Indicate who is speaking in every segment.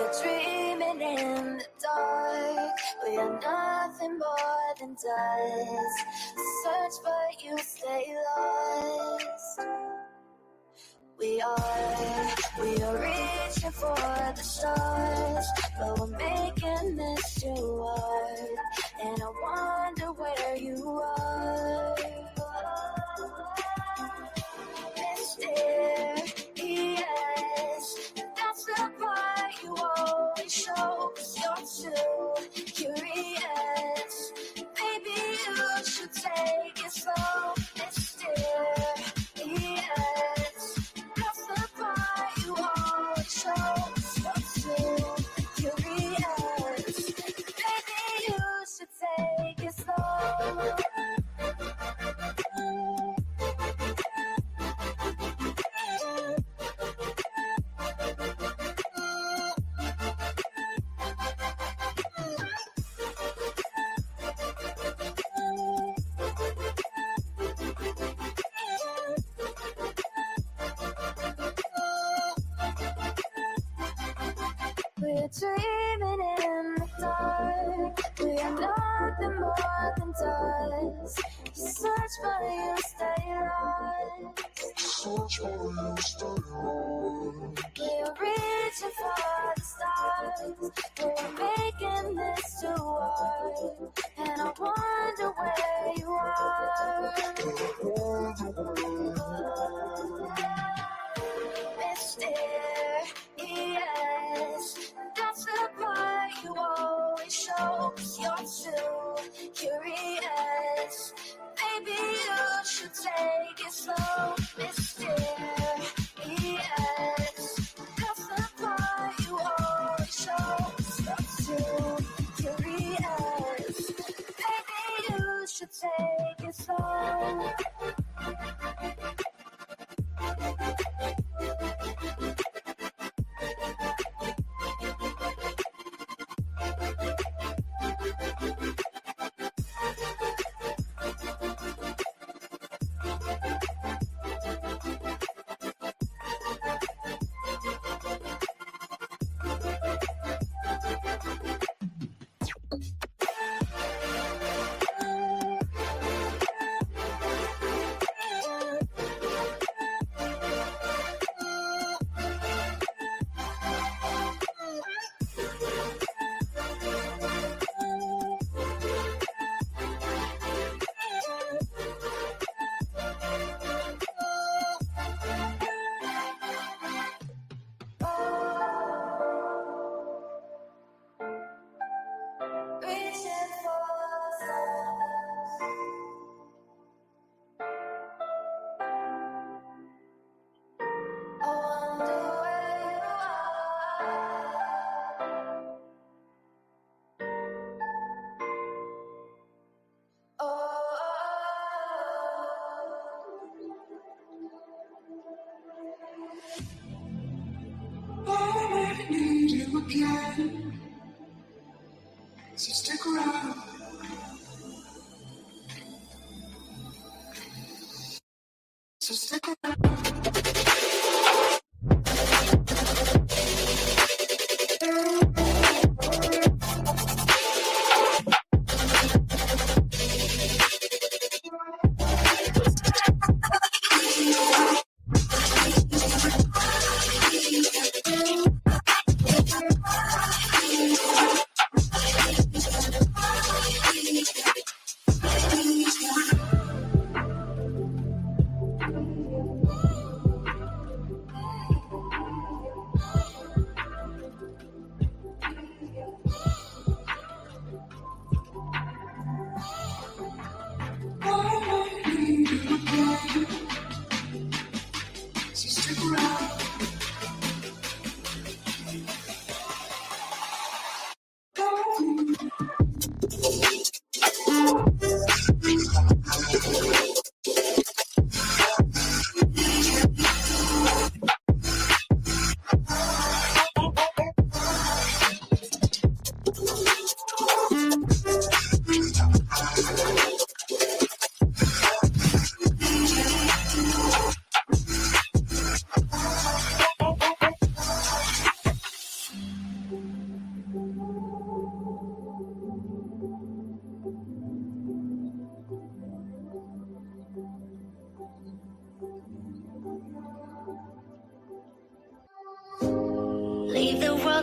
Speaker 1: We're dreaming in the dark. We are nothing more than dust. Search but you stay lost. We are reaching for the stars, but we're making this too hard. And I wonder where you are. Mysterious, that's the part you always show. 'Cause you're too curious. Maybe you should take it slow. Mysterious, that's the part you always show. 'Cause you're too curious. Maybe you should take it slow. We're dreaming in the dark. We are nothing more than dust. You search but you stay lost. Search but you stay lost. We're reaching for the stars. We're making this too hard. And I wonder where you are. Mysterious, that's the part you always show. 'Cause you're too curious. Maybe you should take it slow. Mysterious, that's the part you always show. 'Cause you're too curious. Maybe you should take it slow. Reaching for the stars. I wonder where you are. Oh,
Speaker 2: I need you again, so stick around. So stick around.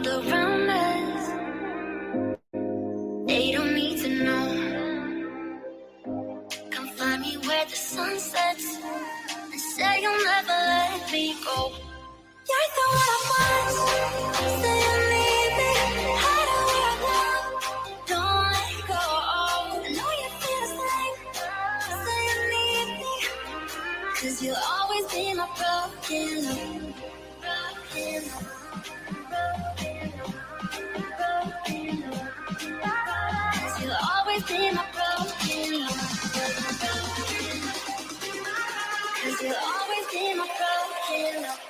Speaker 1: world around us. They don't need to know. Come find me where the sun sets and say you'll never let me go. You're the one I want. Say you need me. Hide away now. Don't let go. I know you feel the same. Say you need me. 'Cause you'll always be my broken love. Broken love. You'll always be my broken love. 'Cause you'll always be my broken love.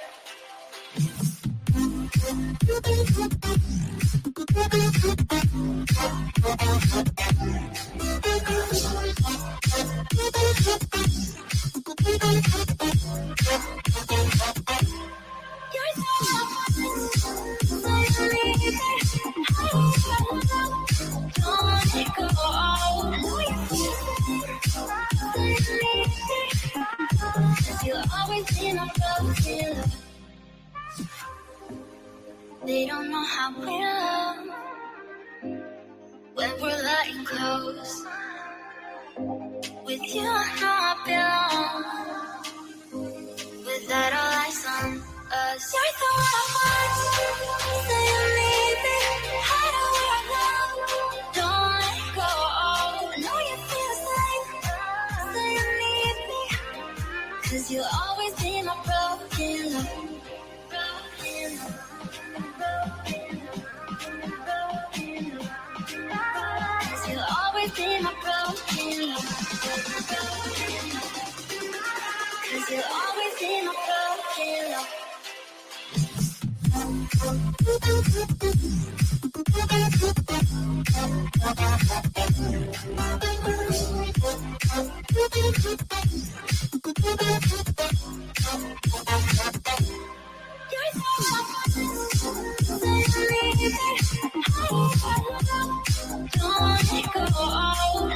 Speaker 1: You're so don't let it go. I know you feel it. You'll always be my broken love. They don't know how we love when we're letting close. With you, I know I belong. Without all eyes on us, you're the one I want. Say you need me. Hide away now. Don't let go. I know you feel the same. Say you need me. 'Cause you'll always be my broken love. Broken love. You'll always be my broken love. 'Cause you'll always be my broken love. You're so don't let it go. I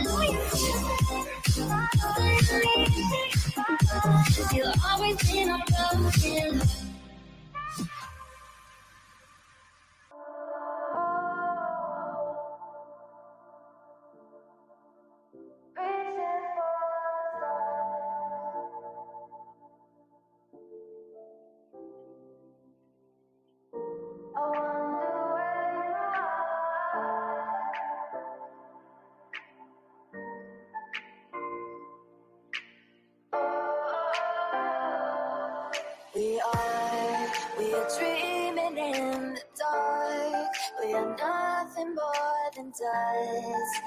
Speaker 1: know you feel it. You'll always be my broken love. We are dreaming in the dark. We are nothing more than dust.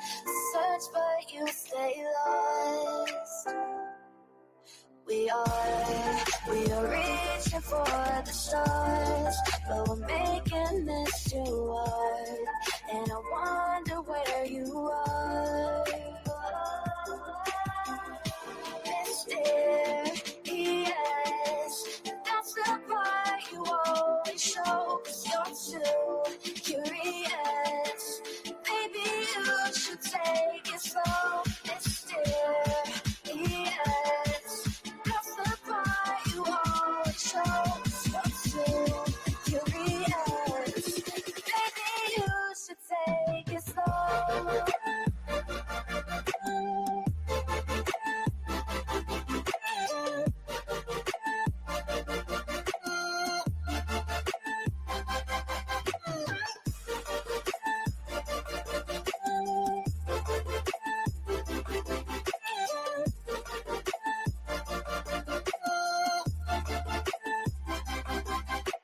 Speaker 1: Search but you stay lost. We are reaching for the stars, but we're making this too hard. And I wonder where you are. Mysterious, that's the part you always show. 'Cause you're too curious. Maybe you should take it slow. Mysterious, that's the part you always show. 'Cause you're too curious. Maybe you should take it slow.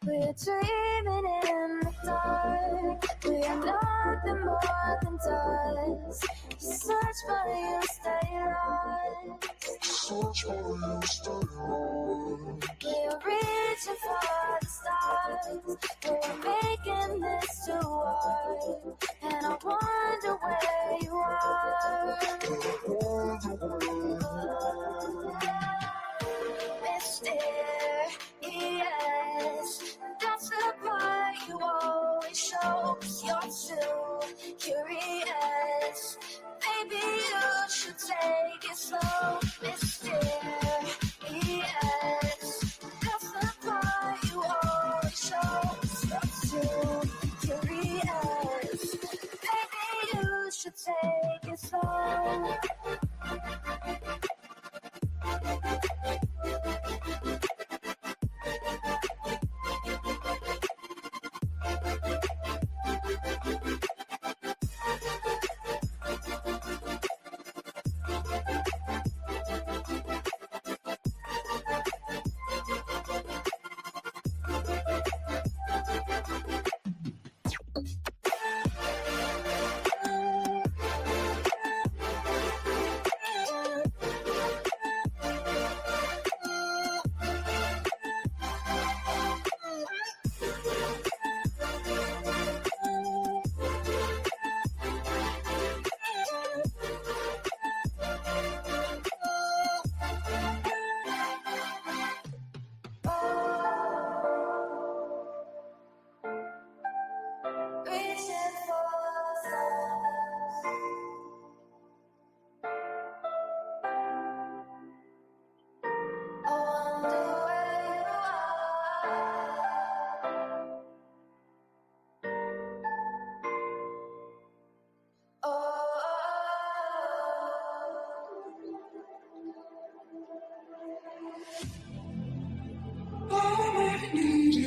Speaker 1: We're dreaming in the dark. We are nothing more than dust. Search but you stay lost. Search but you stay lost. We're reaching for the stars. We're making this too hard. And I wonder where you are. Mysterious, that's the part you always show. 'Cause you're too curious. Maybe you should take it slow. Mysterious, that's the part you always show. 'Cause you're too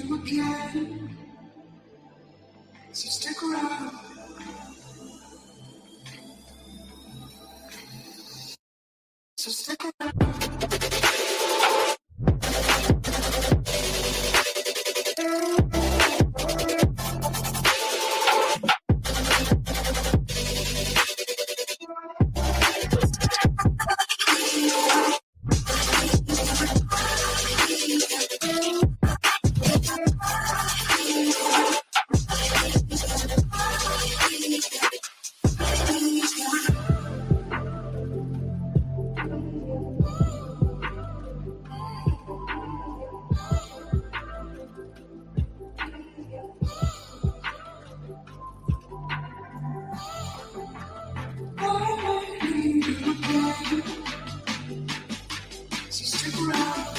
Speaker 2: you again. So stick around. So stick around. So stick around.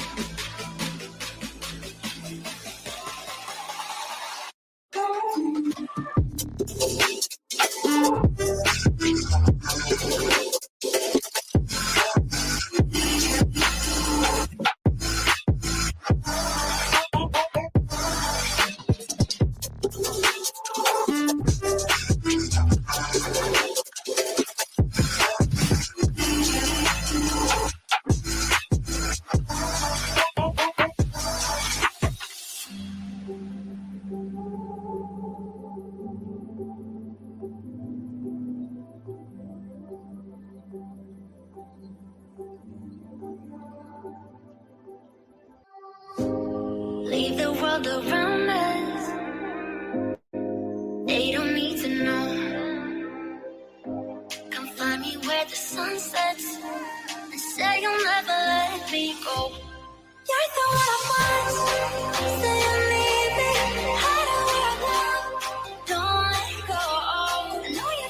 Speaker 1: Leave the world around us. They don't need to know. Come find me where the sun sets and say you'll never let me go. You're the one I want. Say you need me. Hide where I want. Don't let go. I know you.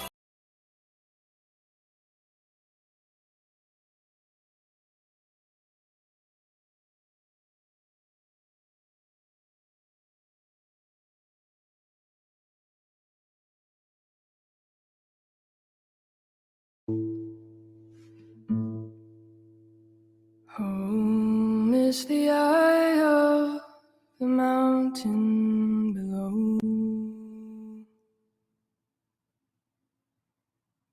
Speaker 3: Home is the eye of the mountain below.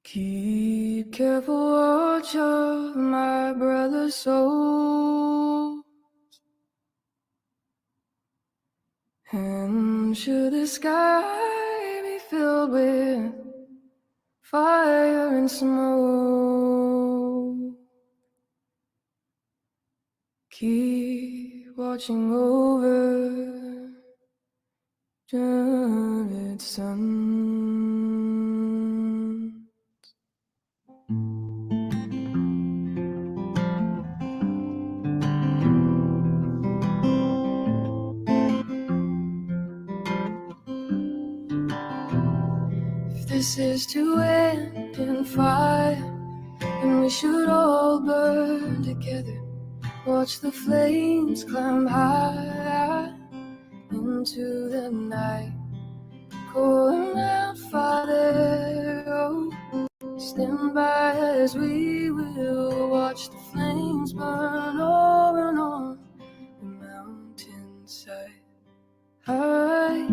Speaker 3: Keep careful watch of my brother's soul. And should the sky be filled with fire and smoke, keep watching over Jared's son. If this is to end in fire, then we should all burn together. Watch the flames climb high into the night. Calling out, Father, oh, stand by as we will watch the flames burn over and on the mountainside. High.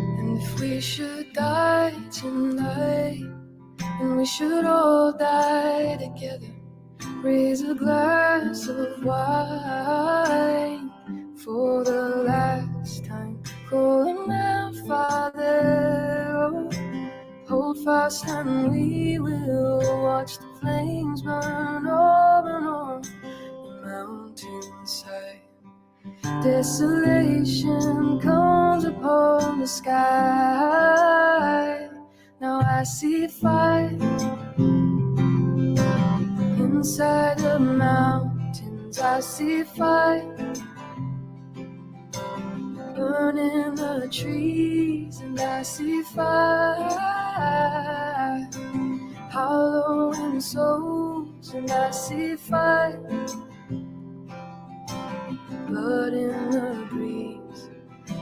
Speaker 3: And if we should die tonight, then we should all die together. Raise a glass of wine for the last time. Calling out, Father, oh, hold fast and we will watch the flames burn over and on the mountainside. Desolation comes upon the sky. Now I see fire inside the mountains. I see fire burning the trees, and I see fire hollowing souls, and I see fire, blood in the breeze,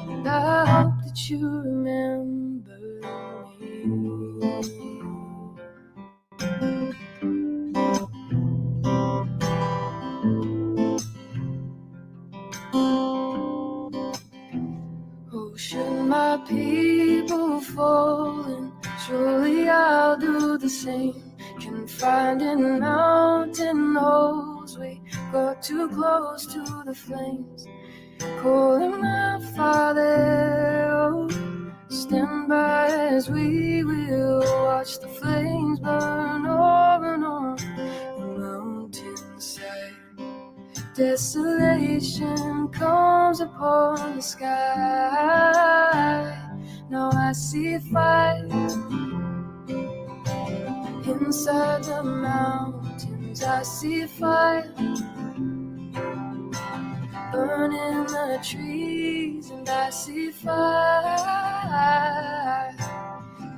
Speaker 3: and I hope that you remember me. Oh, should my people fall, and surely I'll do the same. Confined in mountain holes, we got too close to the flames. Calling my Father, oh, stand by as we will watch the flames burn over and on the mountainside. Desolation comes upon the sky. Now I see fire inside the mountains. I see fire burning the trees, and I see fire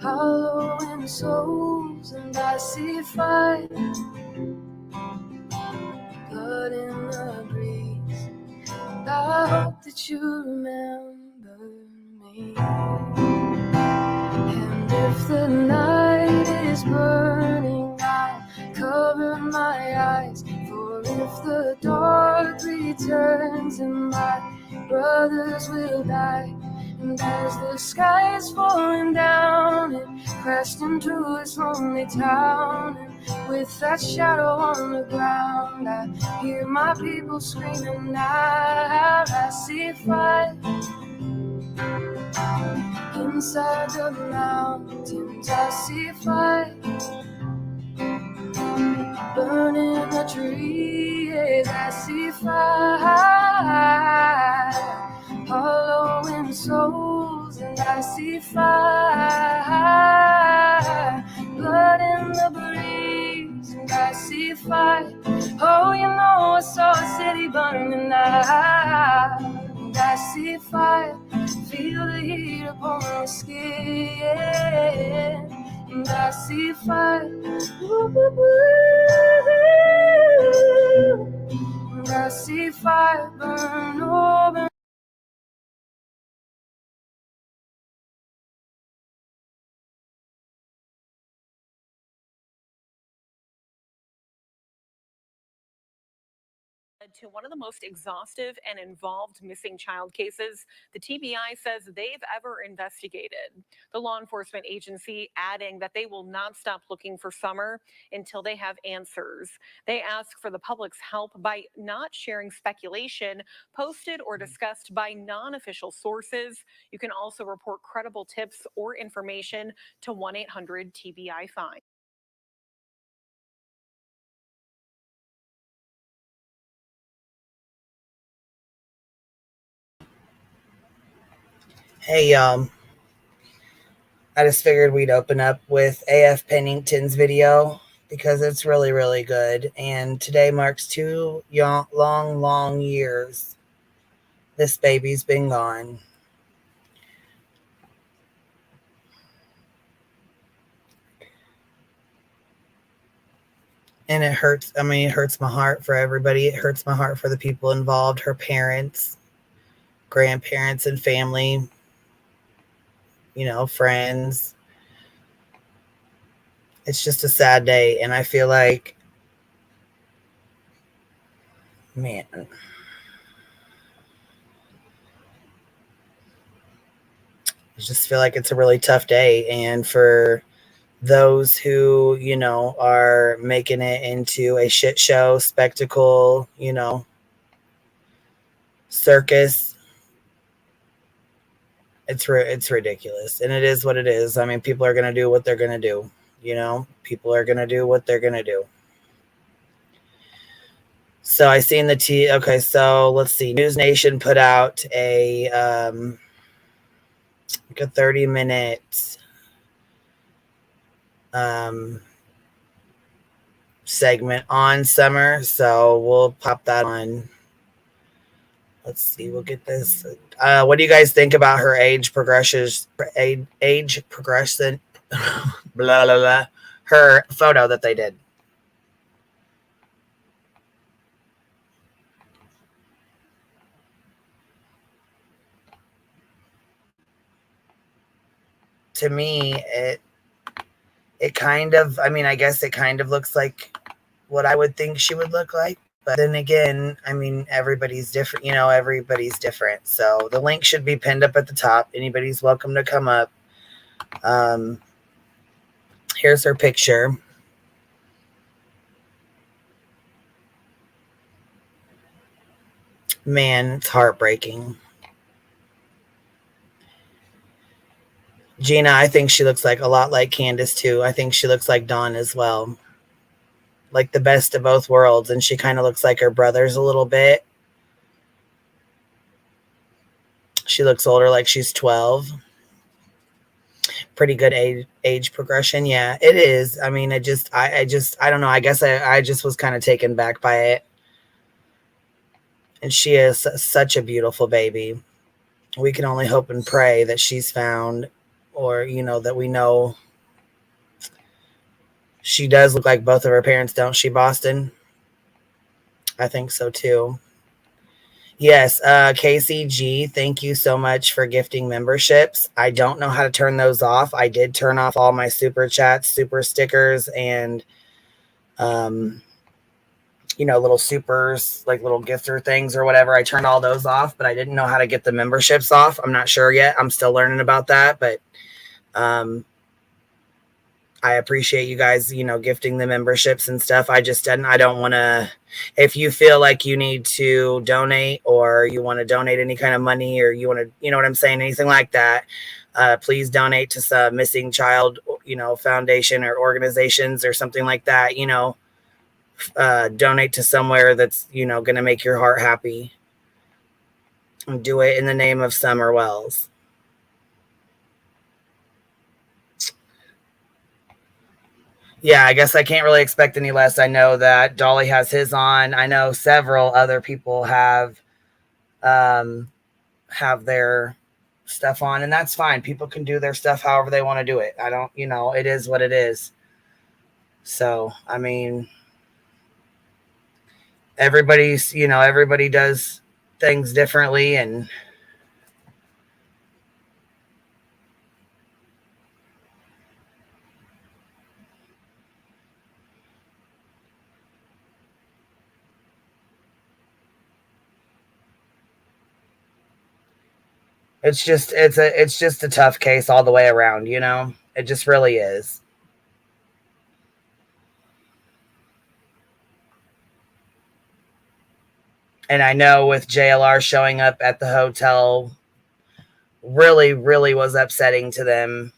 Speaker 3: hollowing souls, and I see fire, blood in the breeze. And I hope that you remember me. And if the night is burning, I'll cover my eyes. For if the dark returns, and my brothers will die. And as the sky is falling down, and crashed into this lonely town, and with that shadow on the ground, I hear my people screaming out. I see fire inside the mountains. I see fire burning the trees. I see fire hollowing souls, and I see fire, blood in the breeze, and I see fire. Oh, you know I saw a city burning out, and I see fire, feel the heat upon my skin, and I see fire. Ooh, ooh, ooh. And I see fire burn over.
Speaker 4: To one of the most exhaustive and involved missing child cases the TBI says they've ever investigated. The law enforcement agency adding that they will not stop looking for Summer until they have answers. They ask for the public's help by not sharing speculation posted or discussed by non-official sources. You can also report credible tips or information to 1-800-TBI-FIND.
Speaker 5: Hey, I just figured we'd open up with AF Pennington's video because it's really, really good. And today marks 2 long years this baby's been gone. And it hurts. I mean, it hurts my heart for everybody. It hurts my heart for the people involved, her parents, grandparents, and family, friends. It's just a sad day. And I feel like, man, I just feel like it's a really tough day. And for those who, are making it into a shit show, spectacle, circus, it's ridiculous. And it is what it is. I mean, people are going to do what they're going to do. People are going to do what they're going to do. So I seen the okay, so let's see. News Nation put out a 30-minute segment on Summer, so we'll pop that on. Let's see, we'll get this. What do you guys think about her age progression? Blah blah blah. Her photo that they did. To me, it kind of, I mean, I guess it kind of looks like what I would think she would look like. But then again, I mean, everybody's different, you know, everybody's different. So the link should be pinned up at the top. Anybody's welcome to come up. Here's her picture. Man, it's heartbreaking. Gina, I think she looks like a lot like Candace too. I think she looks like Dawn as well. Like the best of both worlds. And she kind of looks like her brothers a little bit. She looks older, like she's 12. Pretty good age progression. Yeah, it is. I mean, I don't know. I guess I just was kind of taken back by it. And she is such a beautiful baby. We can only hope and pray that she's found, or, you know, that we know. She does look like both of her parents, don't she, Boston? I think so too. Yes, KCG, thank you so much for gifting memberships. I don't know how to turn those off. I did turn off all my super chats, super stickers, and you know, little supers, like little gifter things or whatever. I turned all those off, but I didn't know how to get the memberships off. I'm not sure yet. I'm still learning about that, but I appreciate you guys, you know, gifting the memberships and stuff. I don't want to, if you feel like you need to donate, or you want to donate any kind of money, or you want to, you know what I'm saying, anything like that, please donate to some missing child, you know, foundation or organizations or something like that, you know. Donate to somewhere that's, you know, going to make your heart happy. And do it in the name of Summer Wells. Yeah, I guess I can't really expect any less. I know that Dolly has his on. I know several other people have their stuff on, and that's fine. People can do their stuff however they want to do it. I don't, you know, it is what it is. So, I mean, everybody's, you know, everybody does things differently, and it's just a tough case all the way around, you know. It just really is. And I know with JLR showing up at the hotel really, really was upsetting to them.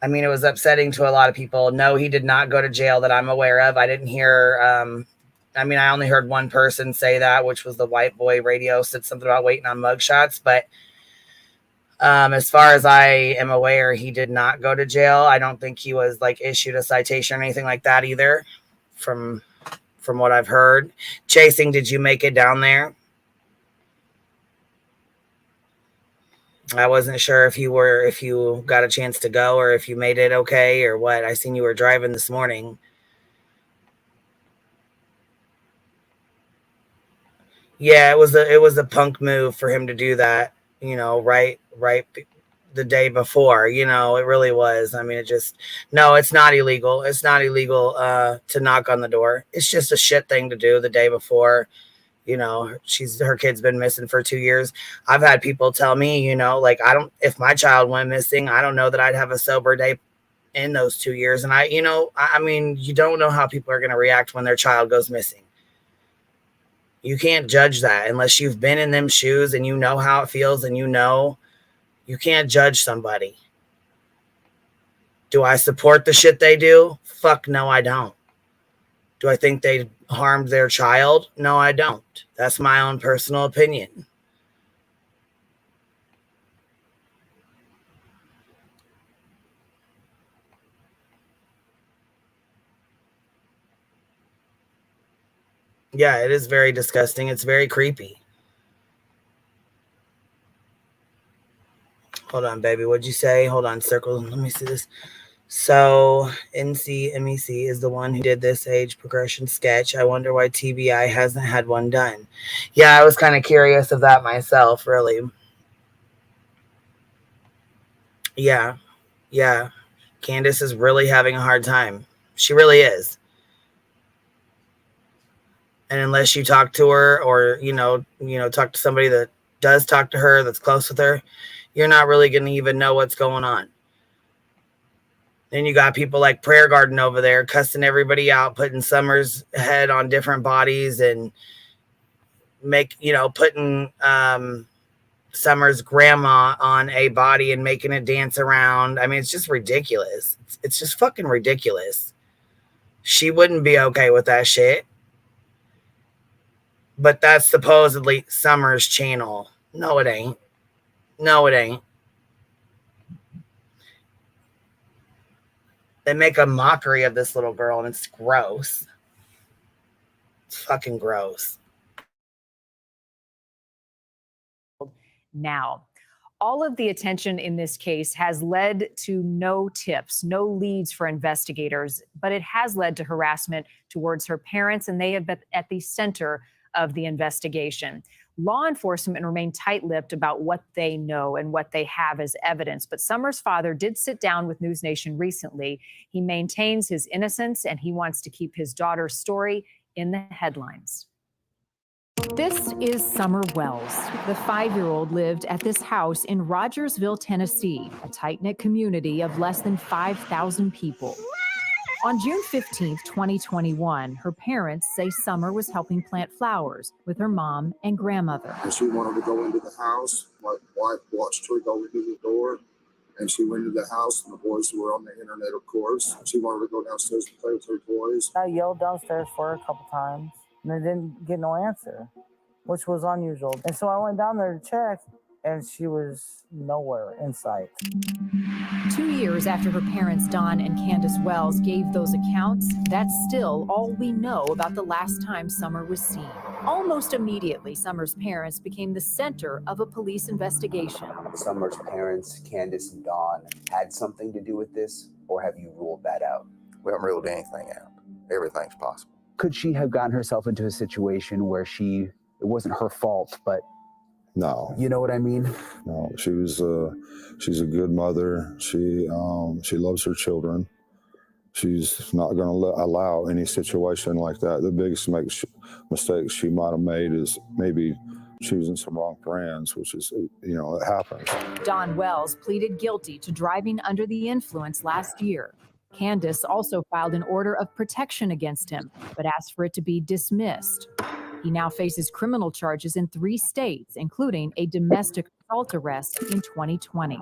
Speaker 5: I mean, it was upsetting to a lot of people. No, he did not go to jail that I'm aware of. I didn't hear, I mean, I only heard one person say that, which was the white boy radio, said something about waiting on mugshots. But as far as I am aware, he did not go to jail. I don't think he was like issued a citation or anything like that either, from what I've heard. Chasing, did you make it down there? I wasn't sure if you got a chance to go, or if you made it okay, or what. I seen you were driving this morning. Yeah, it was a punk move for him to do that, you know, right the day before, you know. It really was. I mean, no, it's not illegal. It's not illegal to knock on the door. It's just a shit thing to do the day before. You know, her kid's been missing for 2 years. I've had people tell me, you know, like, if my child went missing, I don't know that I'd have a sober day in those 2 years. And I mean, you don't know how people are going to react when their child goes missing. You can't judge that unless you've been in them shoes and you know how it feels, and you can't judge somebody. Do I support the shit they do? Fuck no, I don't. Do I think they harmed their child? No, I don't. That's my own personal opinion. Yeah, it is very disgusting. It's very creepy. Hold on, baby. What'd you say? Hold on, circle. Let me see this. So NCMEC is the one who did this age progression sketch. I wonder why TBI hasn't had one done. Yeah, I was kind of curious of that myself, really. Yeah. Candace is really having a hard time. She really is. And unless you talk to her or, talk to somebody that does talk to her, that's close with her, you're not really going to even know what's going on. Then you got people like Prayer Garden over there cussing everybody out, putting Summer's head on different bodies and putting Summer's grandma on a body and making it dance around. I mean, it's just ridiculous. It's just fucking ridiculous. She wouldn't be okay with that shit. But that's supposedly Summer's channel. No, it ain't. No, it ain't. They make a mockery of this little girl, and it's gross. It's fucking gross.
Speaker 6: Now, all of the attention in this case has led to no tips, no leads for investigators, but it has led to harassment towards her parents, and they have been at the center of the investigation. Law enforcement remain tight-lipped about what they know and what they have as evidence. But Summer's father did sit down with News Nation recently. He maintains his innocence, and he wants to keep his daughter's story in the headlines. This is Summer Wells. The 5-year-old lived at this house in Rogersville, Tennessee, a tight-knit community of less than 5,000 people. On June 15th, 2021, her parents say Summer was helping plant flowers with her mom and grandmother.
Speaker 7: And she wanted to go into the house. My wife watched her go into the door, and she went into the house, and the boys were on the internet, of course. She wanted to go downstairs and play with her toys.
Speaker 8: I yelled downstairs for her a couple times, and I didn't get no answer, which was unusual. And so I went down there to check, and she was nowhere in sight.
Speaker 6: 2 years after her parents, Don and Candace Wells, gave those accounts, that's still all we know about the last time Summer was seen. Almost immediately, Summer's parents became the center of a police investigation.
Speaker 9: Summer's parents, Candace and Don, had something to do with this, or have you ruled that out?
Speaker 10: We haven't ruled anything out. Everything's possible.
Speaker 9: Could she have gotten herself into a situation where it wasn't her fault, but
Speaker 7: No.
Speaker 9: You know what I mean?
Speaker 7: No, she's a good mother. She loves her children. She's not going to allow any situation like that. The biggest mistake she might have made is maybe choosing some wrong friends, which is, it happens.
Speaker 6: Don Wells pleaded guilty to driving under the influence last year. Candace also filed an order of protection against him, but asked for it to be dismissed. He now faces criminal charges in 3 states, including a domestic assault arrest in 2020.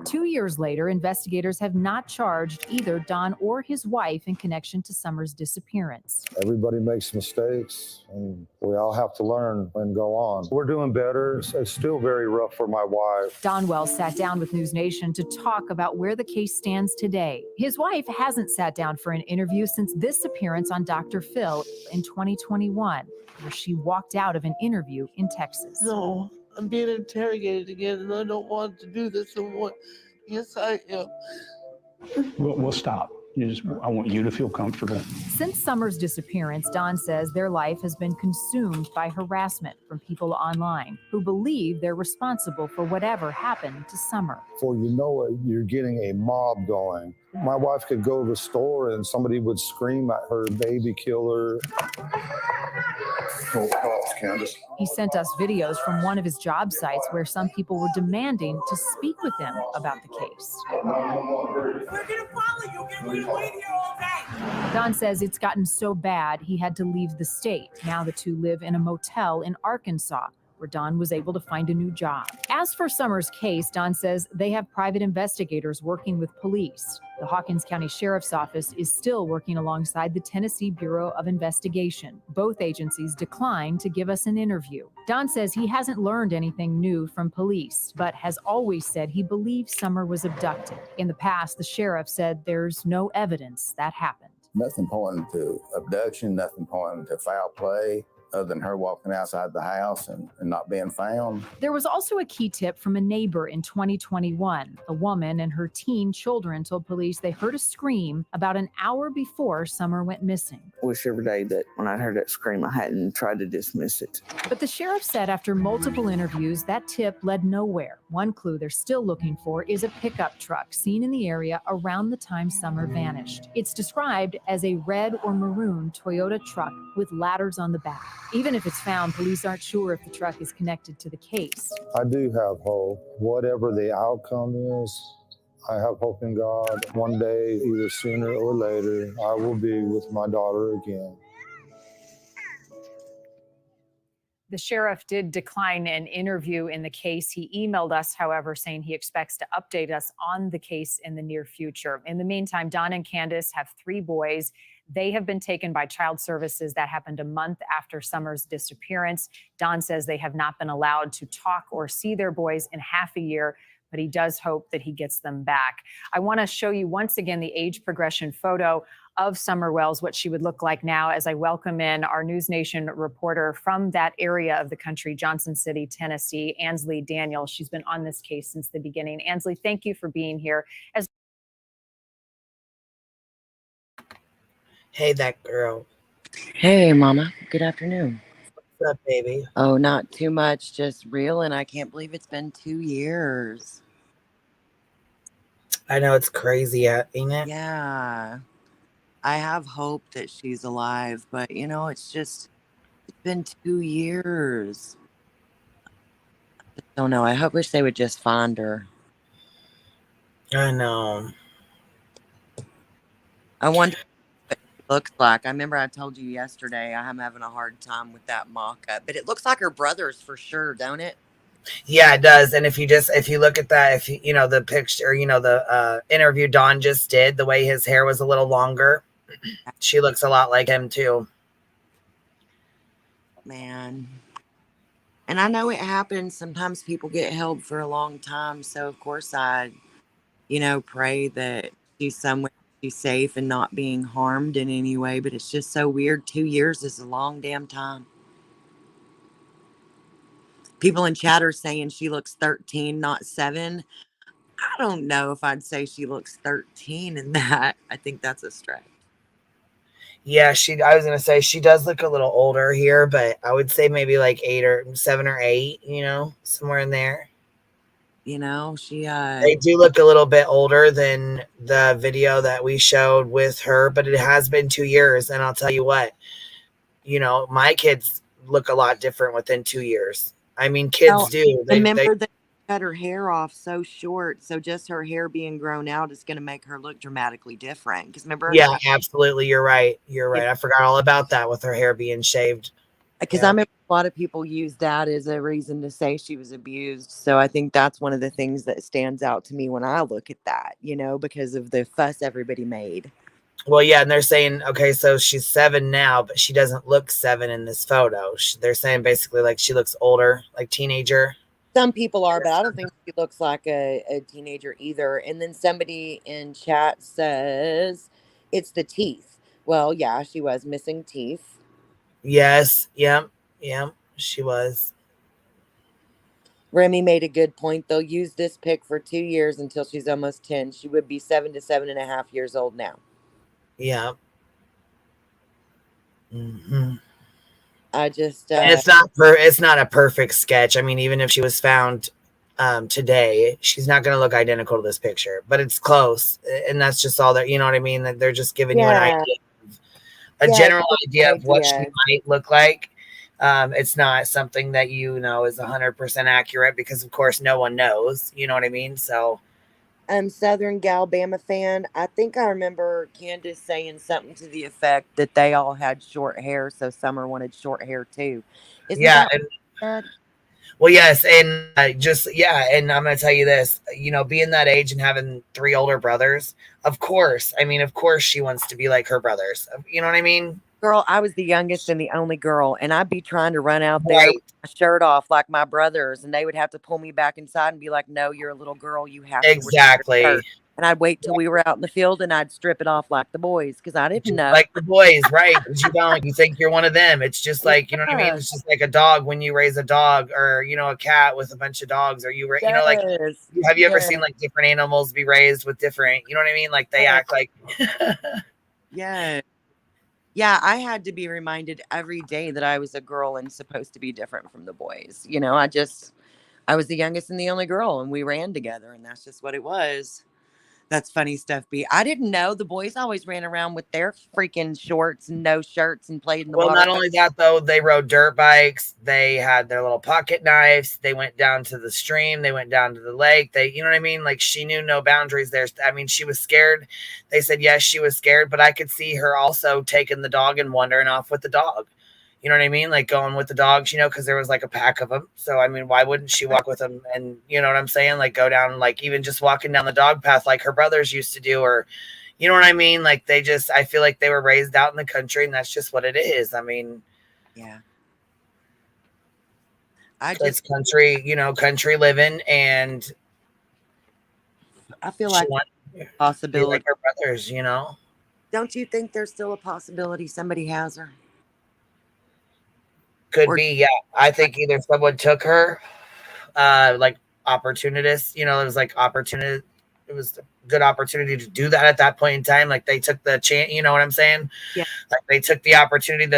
Speaker 6: 2 years later, investigators have not charged either Don or his wife in connection to Summer's disappearance.
Speaker 7: Everybody makes mistakes, and we all have to learn and go on. We're doing better. It's still very rough for my wife.
Speaker 6: Don Wells sat down with News Nation to talk about where the case stands today. His wife hasn't sat down for an interview since this appearance on Dr. Phil in 2021, where she walked out of an interview in Texas.
Speaker 11: No, I'm being interrogated again, and I don't want to do this anymore. Yes, I am.
Speaker 12: We'll stop. I want you to feel comfortable.
Speaker 6: Since Summer's disappearance, Don says their life has been consumed by harassment from people online who believe they're responsible for whatever happened to Summer.
Speaker 7: Before you know it, you're getting a mob going. My wife could go to the store and somebody would scream at her, baby killer. Candace.
Speaker 6: He sent us videos from one of his job sites where some people were demanding to speak with him about the case.
Speaker 2: We're gonna follow you. We'll wait here all day.
Speaker 6: Don says it's gotten so bad he had to leave the state. Now the two live in a motel in Arkansas, where Don was able to find a new job. As for Summer's case, Don says they have private investigators working with police. The Hawkins County Sheriff's Office is still working alongside the Tennessee Bureau of Investigation. Both agencies declined to give us an interview. Don says he hasn't learned anything new from police, but has always said he believes Summer was abducted. In the past, the sheriff said there's no evidence that happened.
Speaker 10: Nothing pointing to abduction, nothing pointing to foul play, other than her walking outside the house and not being found.
Speaker 6: There was also a key tip from a neighbor in 2021. A woman and her teen children told police they heard a scream about an hour before Summer went missing.
Speaker 8: I wish every day that when I heard that scream, I hadn't tried to dismiss it.
Speaker 6: But the sheriff said after multiple interviews, that tip led nowhere. One clue they're still looking for is a pickup truck seen in the area around the time Summer vanished. It's described as a red or maroon Toyota truck with ladders on the back. Even if it's found, police aren't sure if the truck is connected to the case.
Speaker 7: I do have hope. Whatever the outcome is, I have hope in God. One day, either sooner or later, I will be with my daughter again.
Speaker 6: The sheriff did decline an interview in the case. He emailed us, however, saying he expects to update us on the case in the near future. In the meantime, Don and Candace have 3 boys. They have been taken by Child Services. That happened a month after Summer's disappearance. Don says they have not been allowed to talk or see their boys in half a year, but he does hope that he gets them back. I want to show you once again the age progression photo of Summer Wells, what she would look like now, as I welcome in our News Nation reporter from that area of the country, Johnson City, Tennessee, Ansley Daniel. She's been on this case since the beginning. Ansley, thank you for being here.
Speaker 5: Hey, that girl.
Speaker 13: Hey, Mama. Good afternoon.
Speaker 5: What's up, baby?
Speaker 13: Oh, not too much. Just reeling. I can't believe it's been 2 years.
Speaker 5: I know, it's crazy, ain't it?
Speaker 13: Yeah. I have hope that she's alive, but it's been 2 years. I don't know. I wish they would just find her.
Speaker 5: I know.
Speaker 13: I wonder what it looks like. I remember I told you yesterday I'm having a hard time with that mock-up, but it looks like her brother's for sure, don't it?
Speaker 5: Yeah, it does. And if you look at that, if you know the picture, the interview Don just did, the way his hair was a little longer, she looks a lot like him too.
Speaker 13: Man. And I know it happens. Sometimes people get held for a long time. So of course I, pray that she's somewhere she's safe and not being harmed in any way. But it's just so weird. 2 years is a long damn time. People in chat are saying she looks 13, not 7. I don't know if I'd say she looks 13 in that. I think that's a stretch.
Speaker 5: Yeah, I was gonna say she does look a little older here, but I would say maybe like 7 or 8, somewhere in there. They do look a little bit older than the video that we showed with her, but it has been 2 years, and I'll tell you what, my kids look a lot different within 2 years. I mean, kids do.
Speaker 13: Remember that she cut her hair off so short, so just her hair being grown out is going to make her look dramatically different. Because remember,
Speaker 5: yeah, absolutely, you're right. I forgot all about that with her hair being shaved.
Speaker 13: Because I remember a lot of people use that as a reason to say she was abused. So I think that's one of the things that stands out to me when I look at that, because of the fuss everybody made.
Speaker 5: Well, yeah, and they're saying, okay, so she's 7 now, but she doesn't look 7 in this photo. They're saying basically like she looks older, like teenager.
Speaker 13: Some people are, but I don't think she looks like a teenager either. And then somebody in chat says it's the teeth. Well, yeah, she was missing teeth.
Speaker 5: Yes. Yep. She was.
Speaker 13: Remy made a good point. They'll use this pic for 2 years until she's almost 10. She would be 7 to 7.5 years old now.
Speaker 5: Yeah. Mm-hmm.
Speaker 13: I just
Speaker 5: it's not a perfect sketch. I mean, even if she was found today, she's not going to look identical to this picture, but it's close, and that's just all that, you know what I mean? That they're just giving you an idea, general idea of what she might look like. It's not something that is 100% accurate because, of course, no one knows. You know what I mean? So.
Speaker 13: Southern Galbama fan. I think I remember Candace saying something to the effect that they all had short hair, so Summer wanted short hair too.
Speaker 5: Well, yes, and and I'm going to tell you this, being that age and having 3 older brothers, of course she wants to be like her brothers. You know what I mean?
Speaker 13: Girl, I was the youngest and the only girl, and I'd be trying to run out there with my shirt off like my brothers, and they would have to pull me back inside and be like, no, you're a little girl, you have to wear your shirt. And I'd wait till we were out in the field and I'd strip it off like the boys because I didn't know.
Speaker 5: Like the boys, right? Because you think you're one of them. It's just like, you know what I mean? It's just like a dog when you raise a dog, or a cat with a bunch of dogs, or have you ever seen like different animals be raised with different, you know what I mean? Like they act like.
Speaker 13: Yeah, I had to be reminded every day that I was a girl and supposed to be different from the boys. I was the youngest and the only girl, and we ran together, and that's just what it was. That's funny stuff, B. I didn't know the boys always ran around with their freaking shorts and no shirts and played in the
Speaker 5: Well,
Speaker 13: water.
Speaker 5: not only that, though, they rode dirt bikes. They had their little pocket knives. They went down to the stream. They went down to the lake. They, you know what I mean? Like, she knew no boundaries there. I mean, she was scared. They said, yes, she was scared, but I could see her also taking the dog and wandering off with the dog. You know what I mean? Like going with the dogs, you know, because there was like a pack of them. So, I mean, why wouldn't she walk with them? And you know what I'm saying? Like go down, like even just walking down the dog path like her brothers used to do, or you know what I mean? Like they just, I feel like they were raised out in the country and that's just what it is. I mean,
Speaker 13: yeah.
Speaker 5: It's country, you know, country living. And
Speaker 13: I feel like possibility.
Speaker 5: Like her brothers, you know?
Speaker 13: Don't you think there's still a possibility somebody has her?
Speaker 5: Could be, yeah. I think either someone took her, like opportunists, you know, it was like opportunity. It was a good opportunity to do that at that point in time. Like they took the chance, you know what I'm saying?
Speaker 13: Yeah.
Speaker 5: Like they took the opportunity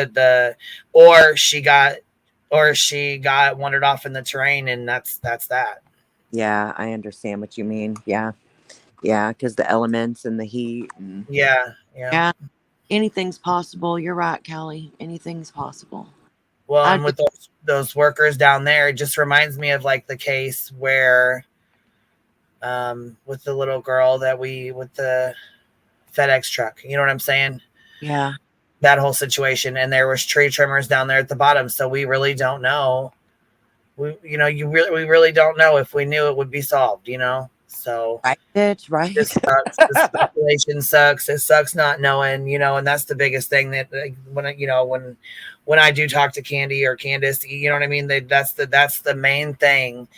Speaker 5: or she got wandered off in the terrain, and that's that.
Speaker 13: Yeah, I understand what you mean. Yeah. Yeah, because the elements and the heat. And
Speaker 5: yeah.
Speaker 13: Anything's possible. You're right, Callie. Anything's possible.
Speaker 5: Well, and with those workers down there, it just reminds me of like the case where with the little girl with the FedEx truck, you know what I'm saying?
Speaker 13: Yeah.
Speaker 5: That whole situation. And there was tree trimmers down there at the bottom. So we really don't know. We really don't know. If we knew, it would be solved, you know? So
Speaker 13: right, bitch, right.
Speaker 5: This sucks. The speculation sucks. It sucks not knowing, you know, and that's the biggest thing that when I do talk to Candy or Candace, you know what I mean? That's the main thing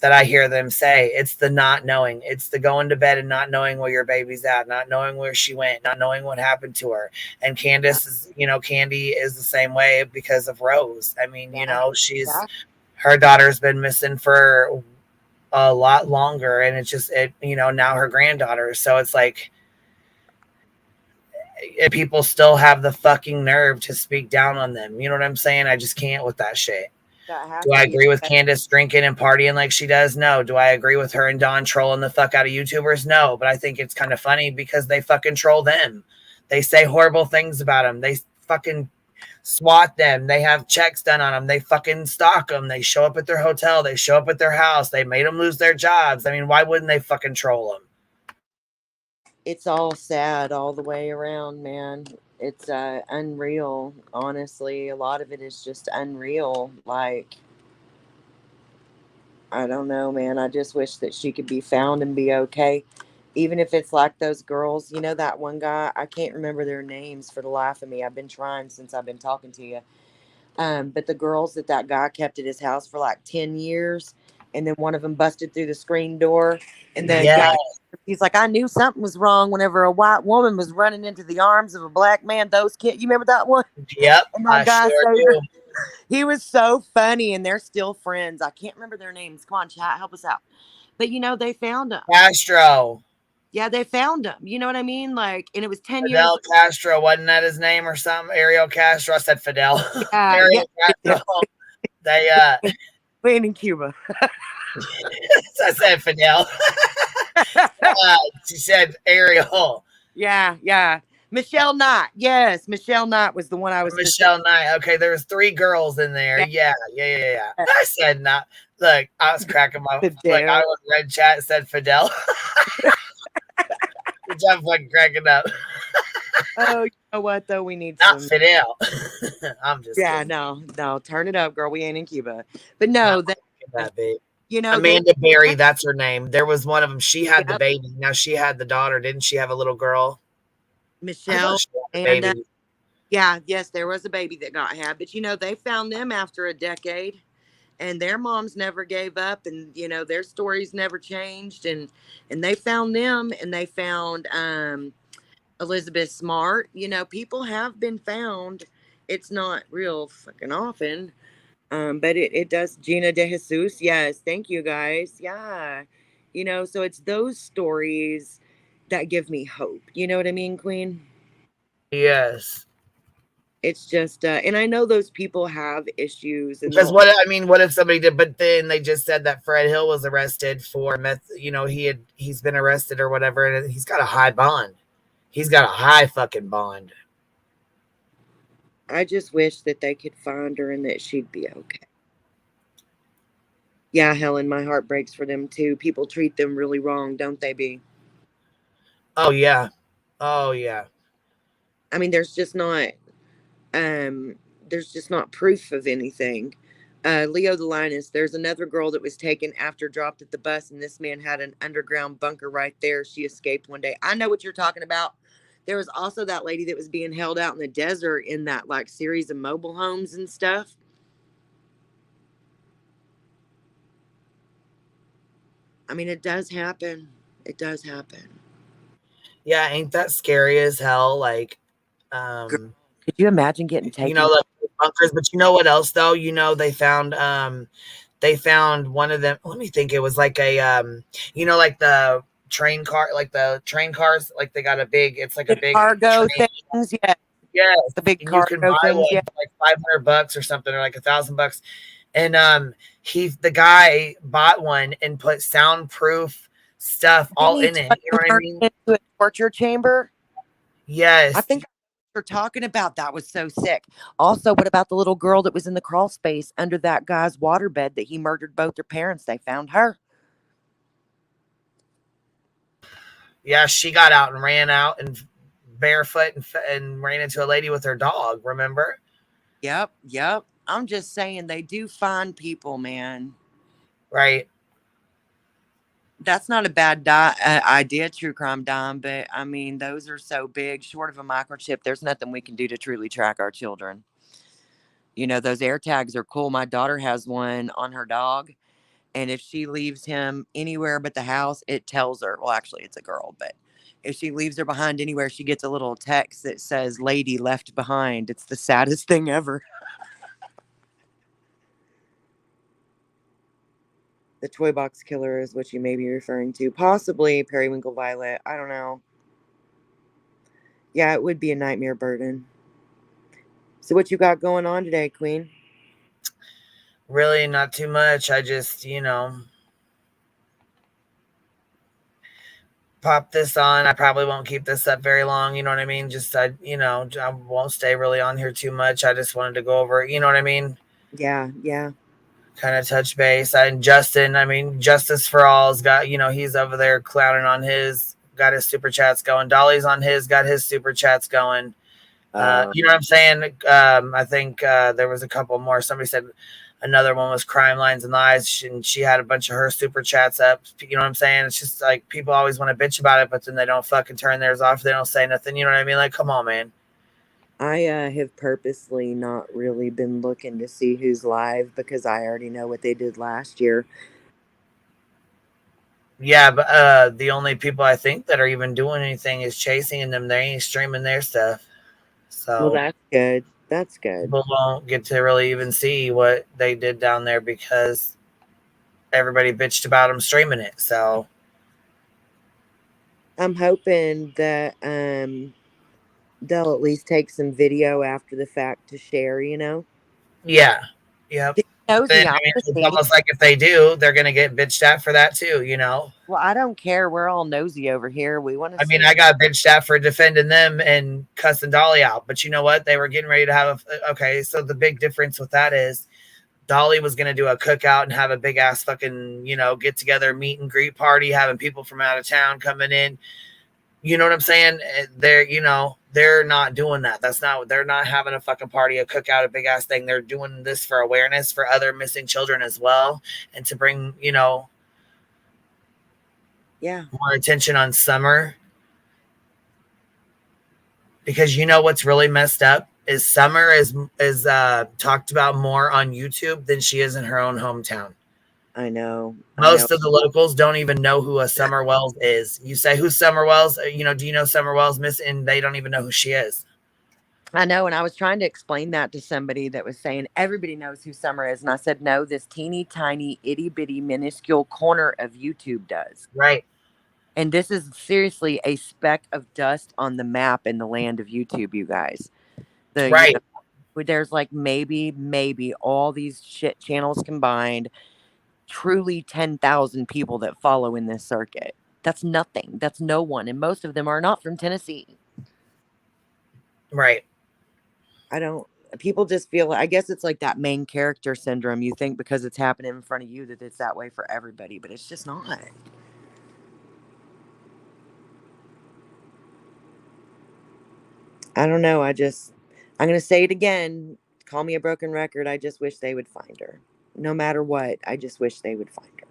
Speaker 5: that I hear them say. It's the not knowing. It's the going to bed and not knowing where your baby's at, not knowing where she went, not knowing what happened to her. And Candace is, you know, Candy is the same way because of Rose. I mean, you know, her daughter's been missing for a lot longer, and it's just you know, now her granddaughter. So it's like people still have the fucking nerve to speak down on them. You know what I'm saying? I just can't with that shit. Do I agree with Candace drinking and partying like she does? No. Do I agree with her and Dawn trolling the fuck out of YouTubers? No. But I think it's kind of funny because they fucking troll them. They say horrible things about them. They fucking swat them. They have checks done on them. They fucking stalk them. They show up at their hotel. They show up at their house. They made them lose their jobs. I mean, why wouldn't they fucking troll them?
Speaker 13: It's all sad all the way around, man. It's unreal. Honestly, a lot of it is just unreal. Like, I don't know, man. I just wish that she could be found and be okay. Even if it's like those girls, you know, that one guy, I can't remember their names for the life of me. I've been trying since I've been talking to you. But the girls that guy kept at his house for like 10 years. And then one of them busted through the screen door. And then he's like, I knew something was wrong whenever a white woman was running into the arms of a black man. Those kids, you remember that one?
Speaker 5: Yep.
Speaker 13: And my guy sure he was so funny, and they're still friends. I can't remember their names. Come on, chat, help us out. But you know, they found him.
Speaker 5: Castro.
Speaker 13: Yeah, they found him. You know what I mean? Like, and it was 10
Speaker 5: Fidel
Speaker 13: years.
Speaker 5: Castro, wasn't that his name or something? Ariel Castro. I said Fidel. Ariel Castro. They
Speaker 13: playing in Cuba.
Speaker 5: I said Fidel. She said Ariel.
Speaker 13: Yeah. Michelle Knight. Yes, Michelle Knight was the one I was.
Speaker 5: Michelle Knight. Okay, there was 3 girls in there. Yeah. I said not. Look, I was cracking my like I was red chat said Fidel. Which I'm fucking cracking up.
Speaker 13: Oh, you know what though? We need
Speaker 5: not Fidel. I'm just
Speaker 13: kidding. No, turn it up, girl. We ain't in Cuba. But no,
Speaker 5: that babe.
Speaker 13: You know,
Speaker 5: Amanda Berry, that's her name. There was one of them. She had the baby. Now she had the daughter. Didn't she have a little girl?
Speaker 13: Michelle and yes, there was a baby that got had. But you know, they found them after a decade, and their moms never gave up, and you know, their stories never changed. And they found them, and they found Elizabeth Smart. You know, people have been found. It's not real fucking often. But it does. Gina De Jesus. Yes. Thank you guys. Yeah. You know, so it's those stories that give me hope. You know what I mean, Queen?
Speaker 5: Yes.
Speaker 13: It's just, and I know those people have issues. And
Speaker 5: Because what if somebody did? But then they just said that Fred Hill was arrested for meth. You know, he's been arrested or whatever, and he's got a high bond. He's got a high fucking bond.
Speaker 13: I just wish that they could find her and that she'd be okay. Yeah, Helen, my heart breaks for them too. People treat them really wrong, don't they, B?
Speaker 5: Oh yeah. Oh yeah.
Speaker 13: I mean, there's just not proof of anything. Leo the Linus, there's another girl that was taken after dropped at the bus, and this man had an underground bunker right there. She escaped one day. I know what you're talking about. There was also that lady that was being held out in the desert in that like series of mobile homes and stuff. I mean, it does happen. It does happen.
Speaker 5: Yeah, ain't that scary as hell? Like,
Speaker 13: could you imagine getting taken?
Speaker 5: You know, like bunkers, but you know what else though? You know, they found one of them. Let me think. It was like a you know, like the train cars, like they got a big. It's like a big
Speaker 13: cargo
Speaker 5: train.
Speaker 13: things. Yeah.
Speaker 5: Yes,
Speaker 13: the big
Speaker 5: and you can buy
Speaker 13: things,
Speaker 5: one
Speaker 13: yeah.
Speaker 5: for like $500 or something, or like $1,000. And the guy bought one and put soundproof stuff all in it. You know what I mean?
Speaker 13: Into a torture chamber.
Speaker 5: Yes,
Speaker 13: I think you're talking about. That was so sick. Also, what about the little girl that was in the crawl space under that guy's waterbed that he murdered both their parents? They found her.
Speaker 5: Yeah, she got out and ran out and barefoot and ran into a lady with her dog. Remember?
Speaker 13: Yep. I'm just saying they do find people, man.
Speaker 5: Right.
Speaker 13: That's not a bad idea, True Crime Dime, but I mean, those are so big. Short of a microchip, there's nothing we can do to truly track our children. You know, those air tags are cool. My daughter has one on her dog, and if she leaves him anywhere but the house, it tells her. Well, actually, it's a girl, but if she leaves her behind anywhere, she gets a little text that says "Lady left behind." It's the saddest thing ever. The toy box killer is what you may be referring to. Possibly Periwinkle Violet. I don't know. Yeah, it would be a nightmare burden. So what you got going on today, Queen?
Speaker 5: Really not too much. I just, pop this on. I probably won't keep this up very long. You know what I mean? Just, I won't stay really on here too much. I just wanted to go over it. You know what I mean?
Speaker 13: Yeah.
Speaker 5: Kind of touch base. And Justin, Justice for All's got, he's over there clowning on got his super chats going. Dolly's on got his super chats going. You know what I'm saying? I think there was a couple more. Somebody said another one was Crime Lines and Lies, and she had a bunch of her super chats up. You know what I'm saying? It's just like people always want to bitch about it, but then they don't fucking turn theirs off. They don't say nothing. You know what I mean? Like, come on, man.
Speaker 13: I have purposely not really been looking to see who's live because I already know what they did last year.
Speaker 5: Yeah, but the only people I think that are even doing anything is Chasing, and them. They ain't streaming their stuff. So
Speaker 13: well, that's good. That's good.
Speaker 5: People won't get to really even see what they did down there because everybody bitched about them streaming it. So
Speaker 13: I'm hoping that they'll at least take some video after the fact to share,
Speaker 5: Yeah. Yep. Then, it's almost like if they do, they're going to get bitched at for that too,
Speaker 13: Well, I don't care. We're all nosy over here. We want to
Speaker 5: I got bitched at for defending them and cussing Dolly out. But you know what? They were getting ready to have okay, so the big difference with that is Dolly was going to do a cookout and have a big ass fucking, get together, meet and greet party, having people from out of town coming in. You know what I'm saying? They're not doing that. They're not having a fucking party, a cookout, a big ass thing. They're doing this for awareness for other missing children as well. And to bring,
Speaker 13: more
Speaker 5: attention on Summer. Because what's really messed up is Summer is talked about more on YouTube than she is in her own hometown.
Speaker 13: I know.
Speaker 5: Most of the locals don't even know who a Summer Wells is. You say, who's Summer Wells? Do you know Summer Wells, Miss? And they don't even know who she is.
Speaker 13: I know. And I was trying to explain that to somebody that was saying everybody knows who Summer is. And I said, no, this teeny tiny itty bitty minuscule corner of YouTube does.
Speaker 5: Right.
Speaker 13: And this is seriously a speck of dust on the map in the land of YouTube, you guys.
Speaker 5: Right.
Speaker 13: There's like maybe all these shit channels combined, truly 10,000 people that follow in this circuit. That's nothing. That's no one. And most of them are not from Tennessee.
Speaker 5: Right.
Speaker 13: People just feel, I guess it's like that main character syndrome. You think because it's happening in front of you that it's that way for everybody, but it's just not. I don't know. I'm going to say it again. Call me a broken record. I just wish they would find her. No matter what, I just wish they would find her.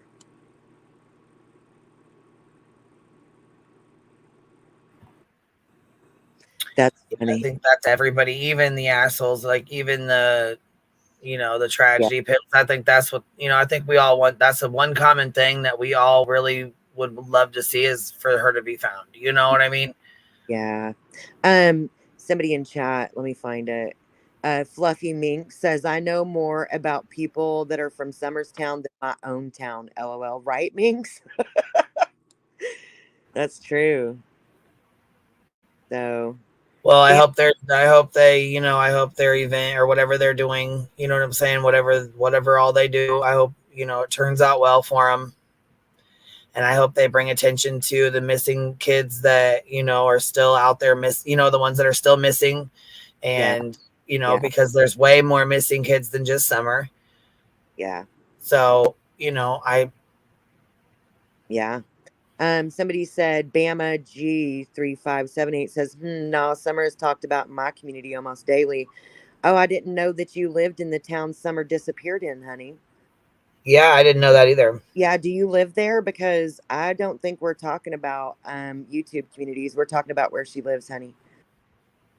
Speaker 13: That's funny.
Speaker 5: I think that's everybody, even the assholes, like even the, the tragedy pimps. I think that's what, I think we all want. That's the one common thing that we all really would love to see is for her to be found. You know what I mean?
Speaker 13: Yeah. Somebody in chat, let me find it. Fluffy Mink says, I know more about people that are from Summerstown than my own town. LOL. Right, Minks? That's true. So,
Speaker 5: well, I hope their event or whatever they're doing, you know what I'm saying? Whatever all they do, I hope, it turns out well for them. And I hope they bring attention to the missing kids that, are still out there, the ones that are still missing. And, because there's way more missing kids than just Summer.
Speaker 13: Yeah.
Speaker 5: So,
Speaker 13: yeah. Somebody said Bama G3578 says, no, Summer is talked about in my community almost daily. Oh, I didn't know that you lived in the town Summer disappeared in, honey.
Speaker 5: Yeah, I didn't know that either.
Speaker 13: Yeah, do you live there? Because I don't think we're talking about YouTube communities. We're talking about where she lives, honey.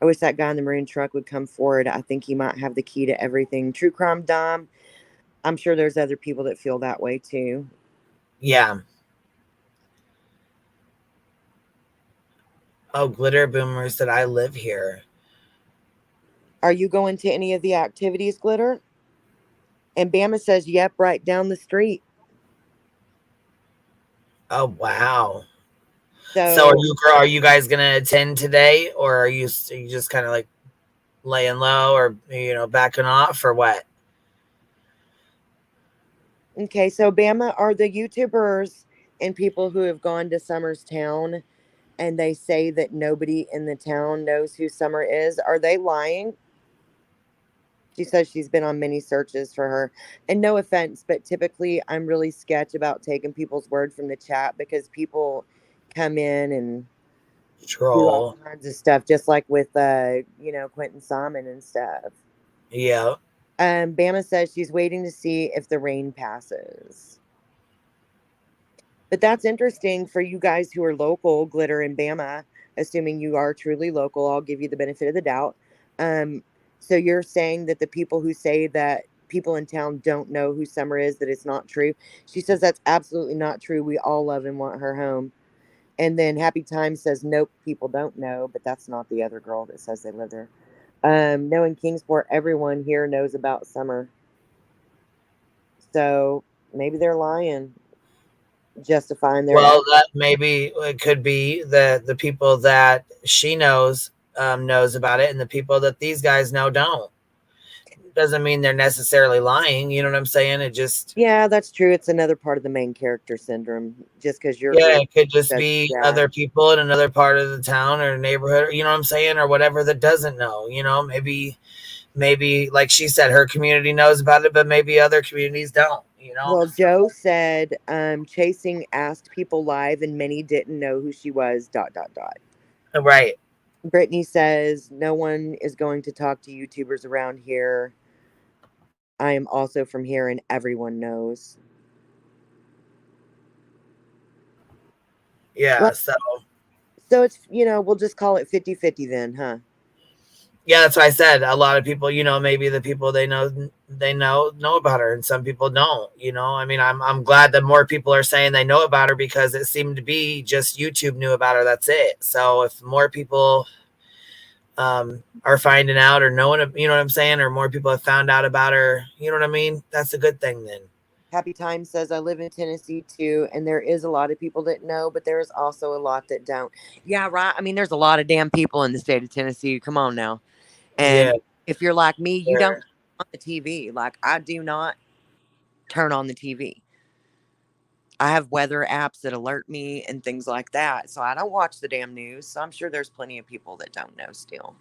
Speaker 13: I wish that guy in the maroon truck would come forward. I think he might have the key to everything. True Crime Dom, I'm sure there's other people that feel that way too.
Speaker 5: Yeah. Oh, Glitter Boomer said, I live here.
Speaker 13: Are you going to any of the activities, Glitter? And Bama says, yep, right down the street.
Speaker 5: Oh, wow. So are you guys going to attend today, or are you just kind of like laying low or, backing off or what?
Speaker 13: Okay, so Bama, are the YouTubers and people who have gone to Summer's town and they say that nobody in the town knows who Summer is, are they lying? She says she's been on many searches for her. And no offense, but typically I'm really sketch about taking people's word from the chat because people come in and
Speaker 5: troll
Speaker 13: do all kinds of stuff, just like with Quentin Simon and stuff.
Speaker 5: Yeah.
Speaker 13: Bama says she's waiting to see if the rain passes. But that's interesting for you guys who are local, Glitter and Bama, assuming you are truly local. I'll give you the benefit of the doubt. So you're saying that the people who say that people in town don't know who Summer is, that it's not true. She says that's absolutely not true. We all love and want her home. And then Happy Time says, nope, people don't know, but that's not the other girl that says they live there. No, in Kingsport, everyone here knows about Summer. So maybe they're lying, justifying their
Speaker 5: that maybe it could be the people that she knows about it, and the people that these guys know don't. Doesn't mean they're necessarily lying. You know what I'm saying? It just
Speaker 13: that's true. It's another part of the main character syndrome. Just because you're
Speaker 5: it could just be other people in another part of the town or neighborhood. You know what I'm saying, or whatever that doesn't know. Maybe like she said, her community knows about it, but maybe other communities don't.
Speaker 13: Well, Joe said Chasing asked people live and many didn't know who she was, ...
Speaker 5: Right.
Speaker 13: Brittany says no one is going to talk to YouTubers around here. I am also from here and everyone knows.
Speaker 5: Yeah,
Speaker 13: well,
Speaker 5: so
Speaker 13: it's, we'll just call it 50-50 then, huh?
Speaker 5: Yeah, that's what I said. A lot of people, maybe the people they know about her, and some people don't. I mean, I'm glad that more people are saying they know about her, because it seemed to be just YouTube knew about her. That's it. So if more people are finding out or knowing, you know what I'm saying, or more people have found out about her, you know what I mean? That's a good thing then.
Speaker 13: Happy Time says, I live in Tennessee too, and there is a lot of people that know, but there is also a lot that don't. Yeah, right. I mean, there's a lot of damn people in the state of Tennessee. Come on now. And If you're like me, you don't
Speaker 5: Sure.
Speaker 13: turn on the TV. Like, I do not turn on the TV. I have weather apps that alert me and things like that. So I don't watch the damn news. So I'm sure there's plenty of people that don't know still.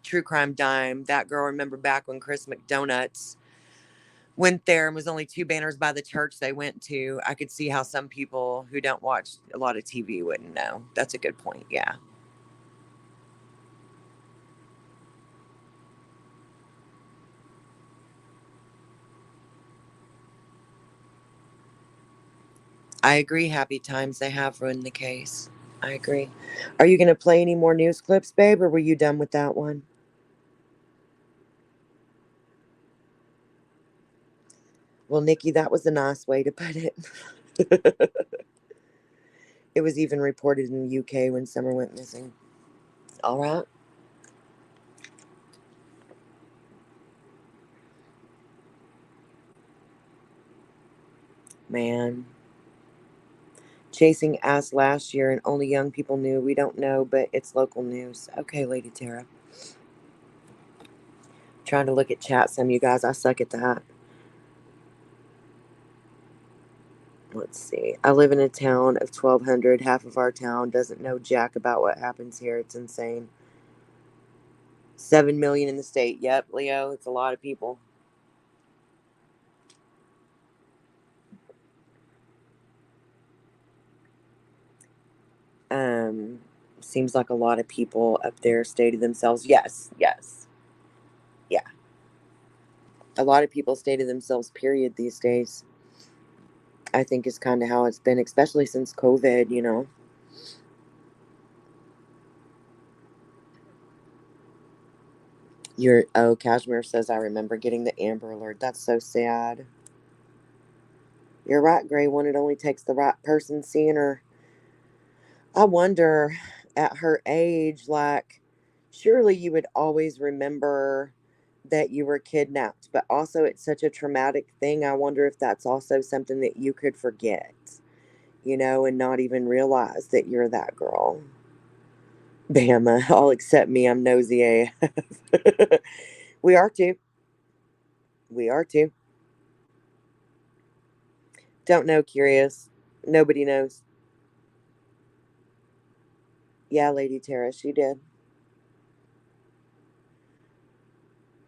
Speaker 13: True Crime Dime. That girl, remember back when Chris McDonuts went there and was only 2 banners by the church they went to. I could see how some people who don't watch a lot of TV wouldn't know. That's a good point. Yeah. I agree. Happy times they have ruined the case. I agree. Are you going to play any more news clips, babe, or were you done with that one? Well, Nikki, that was a nice way to put it. It was even reported in the UK when Summer went missing. All right. Man. Chasing ass last year and only young people knew. We don't know, but it's local news. Okay, Lady Tara. Trying to look at chat some, you guys. I suck at that. Let's see. I live in a town of 1,200. Half of our town doesn't know jack about what happens here. It's insane. 7 million in the state. Yep, Leo. It's a lot of people. Seems like a lot of people up there stay to themselves. Yes. Yeah. A lot of people stay to themselves, period, these days. I think is kind of how it's been, especially since COVID, you know. Kashmir says, I remember getting the Amber Alert. That's so sad. You're right, Gray One. It only takes the right person seeing her. I wonder, at her age, like, surely you would always remember that you were kidnapped, but also it's such a traumatic thing. I wonder if that's also something that you could forget, you know, and not even realize that you're that girl. Bama, all except me. I'm nosy AF. We are too. We are too. Don't know, curious. Nobody knows. Yeah, Lady Tara, she did.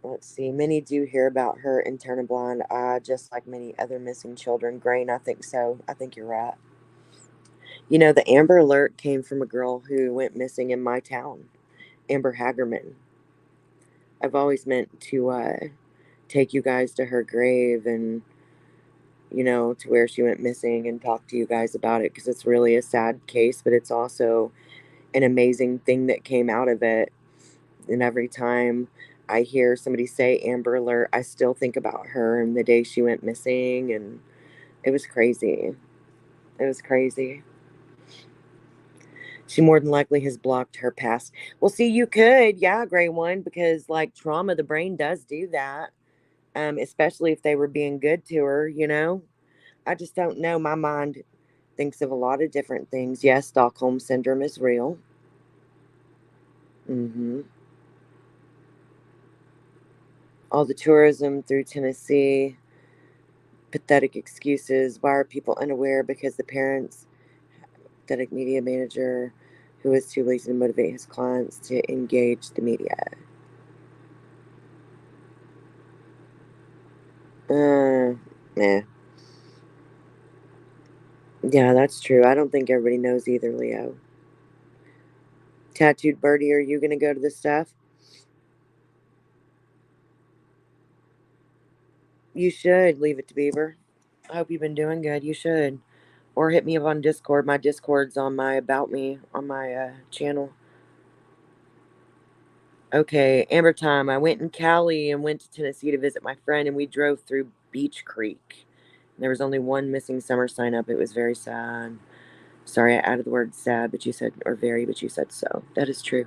Speaker 13: Let's see. Many do hear about her and turn a blind eye, just like many other missing children. Grain, I think so. I think you're right. You know, the Amber Alert came from a girl who went missing in my town, Amber Hagerman. I've always meant to take you guys to her grave and, you know, to where she went missing and talk to you guys about it because it's really a sad case, but it's also an amazing thing that came out of it. And every time I hear somebody say Amber Alert, I still think about her and the day she went missing. And it was crazy. It was crazy. She more than likely has blocked her past. Well, see, you could, yeah, Gray One, because like trauma, the brain does do that. Especially if they were being good to her, you know. I just don't know. My mind thinks of a lot of different things. Yes, Stockholm syndrome is real. All the tourism through Tennessee, pathetic excuses. Why are people unaware? Because the parents, pathetic media manager who is too lazy to motivate his clients to engage the media. Yeah. Yeah, that's true. I don't think everybody knows either, Leo. Tattooed Birdie, are you going to go to the stuff? You should. Leave it to Beaver. I hope you've been doing good. You should. Or hit me up on Discord. My Discord's on my About Me on my channel. Okay, Amber time. I went in Cali and went to Tennessee to visit my friend, and we drove through Beach Creek. There was only one missing summer sign up. It was very sad. Sorry, I added the word sad, but you said, or very, but you said so. That is true.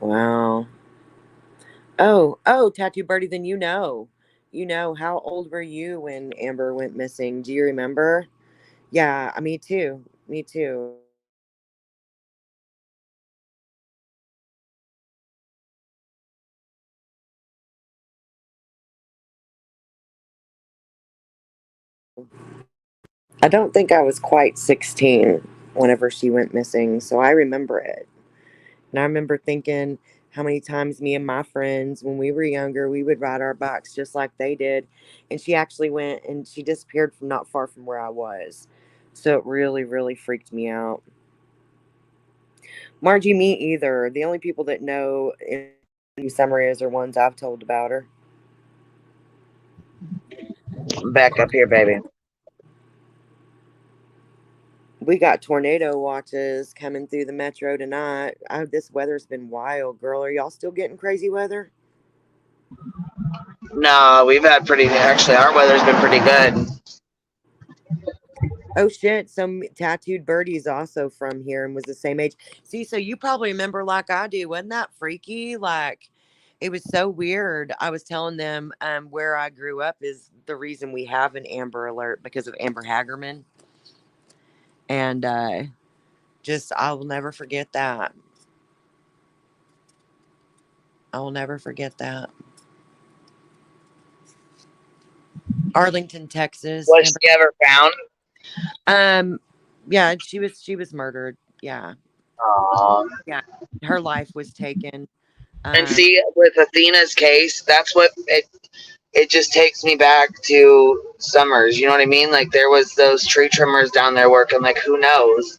Speaker 13: Wow. Oh, Tattoo Birdie, then you know. how old were you when Amber went missing? Do you remember? Yeah, me too. Me too. I don't think I was quite 16 whenever she went missing, so I remember it. And I remember thinking how many times me and my friends, when we were younger, we would ride our bikes just like they did. And she actually went and she disappeared from not far from where I was. So it really, really freaked me out. Margie, me either. The only people that know in some areas are ones I've told about her.
Speaker 5: Back up here, baby.
Speaker 13: We got tornado watches coming through the metro tonight. This weather's been wild, girl. Are y'all still getting crazy weather?
Speaker 5: No, we've had actually, our weather's been pretty good.
Speaker 13: Oh shit, some tattooed birdie's also from here and was the same age. See, so you probably remember like I do. Wasn't that freaky? Like, it was so weird. I was telling them where I grew up is the reason we have an Amber Alert because of Amber Hagerman. And just, I will never forget that. I will never forget that. Arlington, Texas.
Speaker 5: Was she ever found?
Speaker 13: Yeah, she was murdered. Yeah.
Speaker 5: Aww.
Speaker 13: Yeah. Her life was taken.
Speaker 5: And see, with Athena's case, that's what it just takes me back to Summers. You know what I mean? Like, there was those tree trimmers down there working. Like, who knows?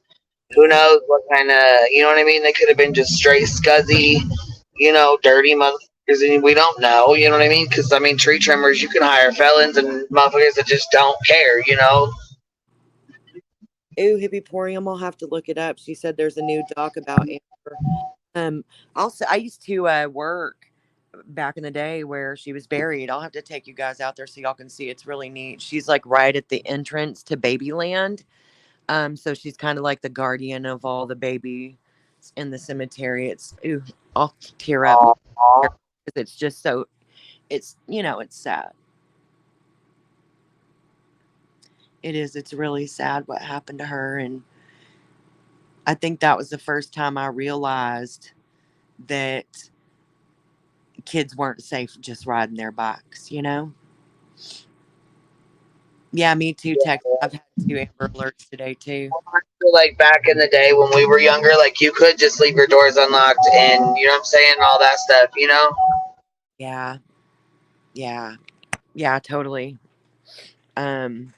Speaker 5: Who knows what kind of, you know what I mean? They could have been just straight scuzzy, dirty motherfuckers, and we don't know. You know what I mean? Because I mean, tree trimmers, you can hire felons and motherfuckers that just don't care.
Speaker 13: Ooh, Hippiporium. I'll have to look it up. She said there's a new doc about Amber. Also, I used to work back in the day where she was buried. I'll have to take you guys out there so y'all can see. It's really neat. She's like right at the entrance to Babyland. So she's kind of like the guardian of all the babies in the cemetery. I'll tear up. It's just so, it's sad. It is. It's really sad what happened to her. And I think that was the first time I realized that kids weren't safe just riding their bikes. Yeah, me too, Texas. I've had 2 Amber Alerts today, too.
Speaker 5: I feel like back in the day when we were younger, like, you could just leave your doors unlocked and, you know what I'm saying, all that stuff,
Speaker 13: Yeah. Yeah. Yeah, totally. And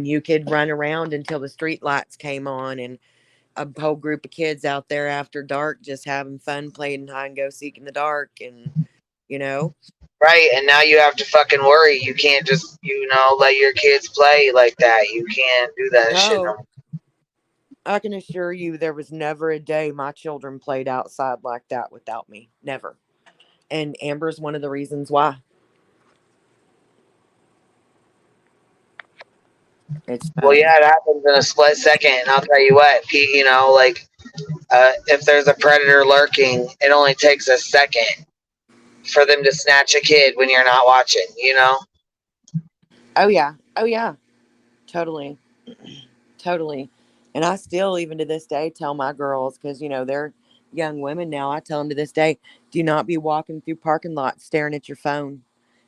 Speaker 13: you could run around until the street lights came on and a whole group of kids out there after dark just having fun playing hide and go seek in the dark and.
Speaker 5: Right, and now you have to fucking worry. You can't just, let your kids play like that. You can't do that shit.
Speaker 13: No. I can assure you there was never a day my children played outside like that without me. Never. And Amber's one of the reasons why.
Speaker 5: Well, yeah, it happens in a split second. And I'll tell you what, Pete, if there's a predator lurking, it only takes a second for them to snatch a kid when you're not watching,
Speaker 13: Oh, yeah. Oh, yeah. Totally. Totally. And I still, even to this day, tell my girls, because, they're young women now, I tell them to this day, do not be walking through parking lots staring at your phone.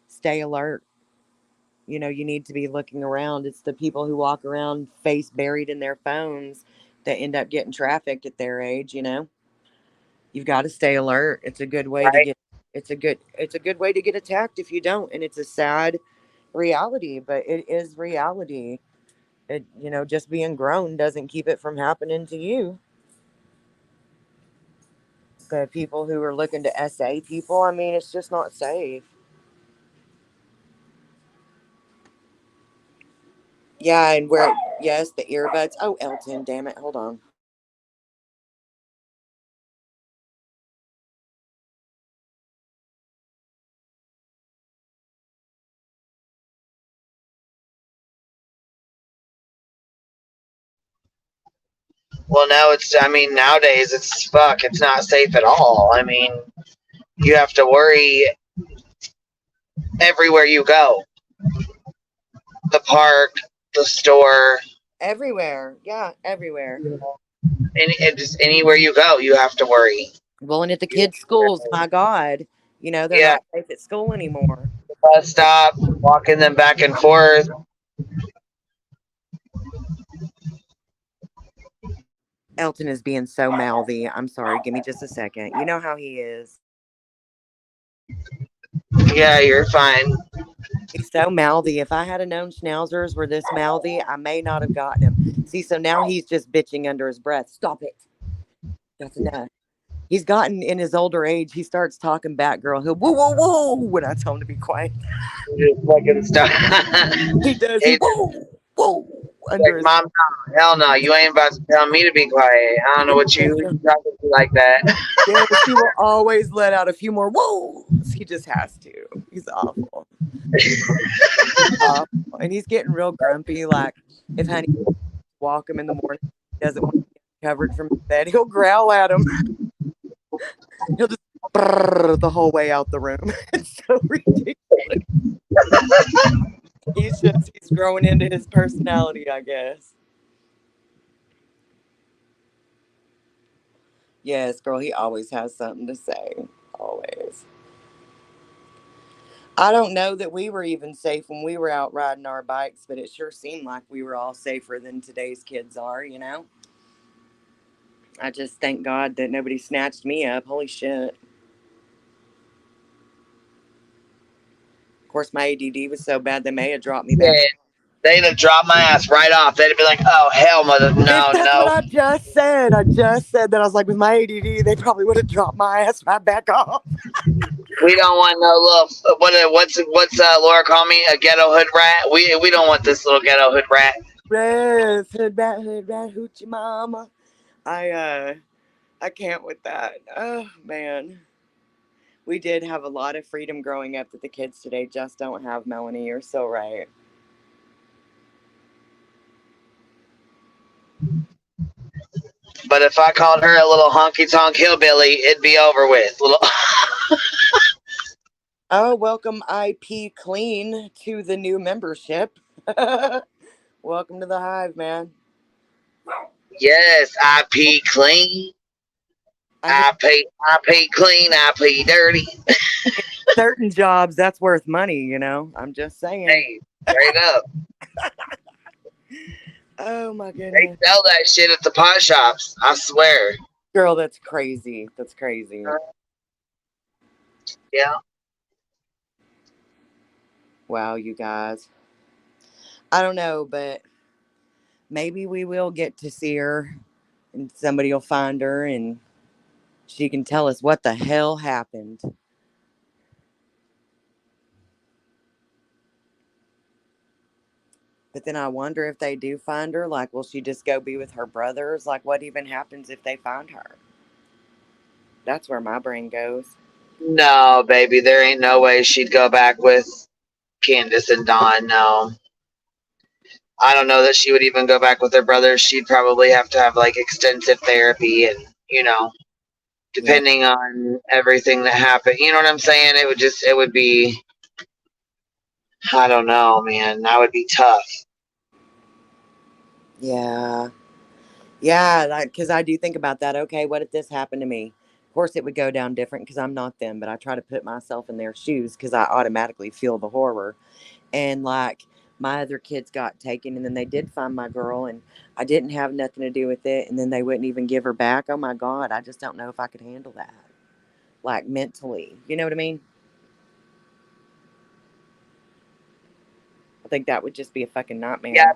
Speaker 13: Stay alert. You need to be looking around. It's the people who walk around face buried in their phones that end up getting trafficked at their age. You've got to stay alert. It's a good way to get, it's a good way to get attacked if you don't. And it's a sad reality, but it is reality. Just being grown doesn't keep it from happening to you. But people who are looking to SA people, I mean, it's just not safe. Yeah, and yes, the earbuds. Oh, Elton, damn it. Hold on.
Speaker 5: Well, nowadays it's not safe at all. I mean, you have to worry. everywhere you go. The park, the store,
Speaker 13: Everywhere. Yeah, everywhere.
Speaker 5: and just anywhere you go, you have to worry.
Speaker 13: Well, and at the kids' schools, my God, they're
Speaker 5: Yeah,
Speaker 13: not safe at school anymore.
Speaker 5: bus stop, walking them back and forth.
Speaker 13: Elton is being so mouthy. I'm sorry. Give me just a second. You know how he is.
Speaker 5: Yeah, you're fine.
Speaker 13: He's so mouthy. If I had known schnauzers were this mouthy, I may not have gotten him. See, so now he's just bitching under his breath. Stop it. That's enough. He's gotten in his older age, he starts talking back, girl. He'll whoa, whoa, whoa when I tell him to be quiet.
Speaker 5: Just fucking stop.
Speaker 13: He does. He
Speaker 5: He's
Speaker 13: whoa, whoa
Speaker 5: like,
Speaker 13: under his
Speaker 5: Mom, no, hell no, you ain't about to tell me to be quiet. I don't know what you talking to like that.
Speaker 13: Yes, he will always let out a few more whoas. He just has to. He's awful. He's awful. And he's getting real grumpy. Like, if honey walk him in the morning, he doesn't want to be covered from bed, he'll growl at him. He'll just brrr the whole way out the room. It's so ridiculous. He's growing into his personality, I guess. Yes, girl, he always has something to say. Always. I don't know that we were even safe when we were out riding our bikes, but it sure seemed like we were all safer than today's kids are, I just thank God that nobody snatched me up. Holy shit. Of course, my ADD was so bad they may have dropped me back.
Speaker 5: Yeah, they'd have dropped my ass right off. They'd be like, oh, hell, mother. No,
Speaker 13: That's
Speaker 5: no.
Speaker 13: what I just said. I just said that. I was like, with my ADD, they probably would have dropped my ass right back off.
Speaker 5: We don't want no little, what's Laura call me? A ghetto hood rat? We don't want this little ghetto hood rat.
Speaker 13: Yes, hood rat, hoochie mama. I can't with that. Oh, man. We did have a lot of freedom growing up that the kids today just don't have, Melanie. You're so right.
Speaker 5: But if I called her a little honky-tonk hillbilly, it'd be over with.
Speaker 13: Oh, welcome IP Clean to the new membership. Welcome to the hive, man.
Speaker 5: Yes, IP Clean. IP Clean, IP Dirty.
Speaker 13: Certain jobs, that's worth money, I'm just saying.
Speaker 5: Hey, straight up.
Speaker 13: Oh, my goodness.
Speaker 5: They sell that shit at the pot shops. I swear.
Speaker 13: Girl, that's crazy. That's crazy.
Speaker 5: Yeah.
Speaker 13: Wow, you guys. I don't know, but maybe we will get to see her and somebody will find her and she can tell us what the hell happened. But then I wonder if they do find her, like, will she just go be with her brothers? Like, what even happens if they find her? That's where my brain goes.
Speaker 5: No, baby, there ain't no way she'd go back with Candace and Dawn. No. I don't know that she would even go back with her brothers. She'd probably have to have like extensive therapy and, depending on everything that happened. You know what I'm saying? It would be, I don't know, man. That would be tough.
Speaker 13: Yeah. Yeah, because I do think about that. Okay, what if this happened to me? Of course, it would go down different because I'm not them, but I try to put myself in their shoes because I automatically feel the horror. And like my other kids got taken and then they did find my girl and I didn't have nothing to do with it. And then they wouldn't even give her back. Oh my God, I just don't know if I could handle that. Like mentally, you know what I mean? I think that would just be a fucking nightmare.
Speaker 5: Yeah,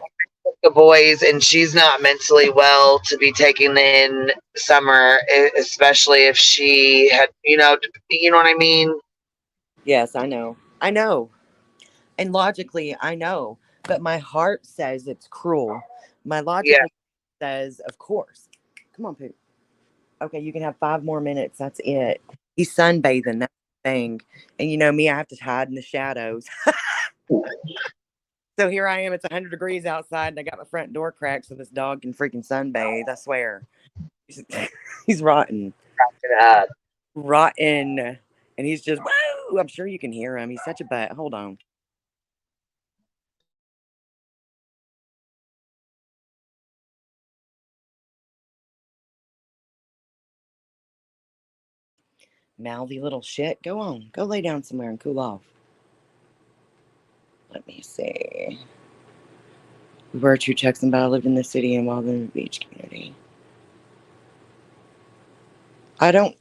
Speaker 5: the boys, and she's not mentally well to be taken in Summer, especially if she had, you know what I mean?
Speaker 13: Yes, I know. And logically, I know. But my heart says it's cruel. My logical says, of course. Come on, Pooh. Okay, you can have 5 more minutes. That's it. He's sunbathing. That's the thing. And you know me, I have to hide in the shadows. So here I am. It's 100 degrees outside, and I got my front door cracked so this dog can freaking sunbathe. I swear. He's rotten. Rotten. And he's just, woo! Ooh, I'm sure you can hear him. He's such a butt. Hold on. Mouthy little shit. Go on. Go lay down somewhere and cool off. Let me see. Virtue checks him, but I lived in the city and Wildman Beach community. I don't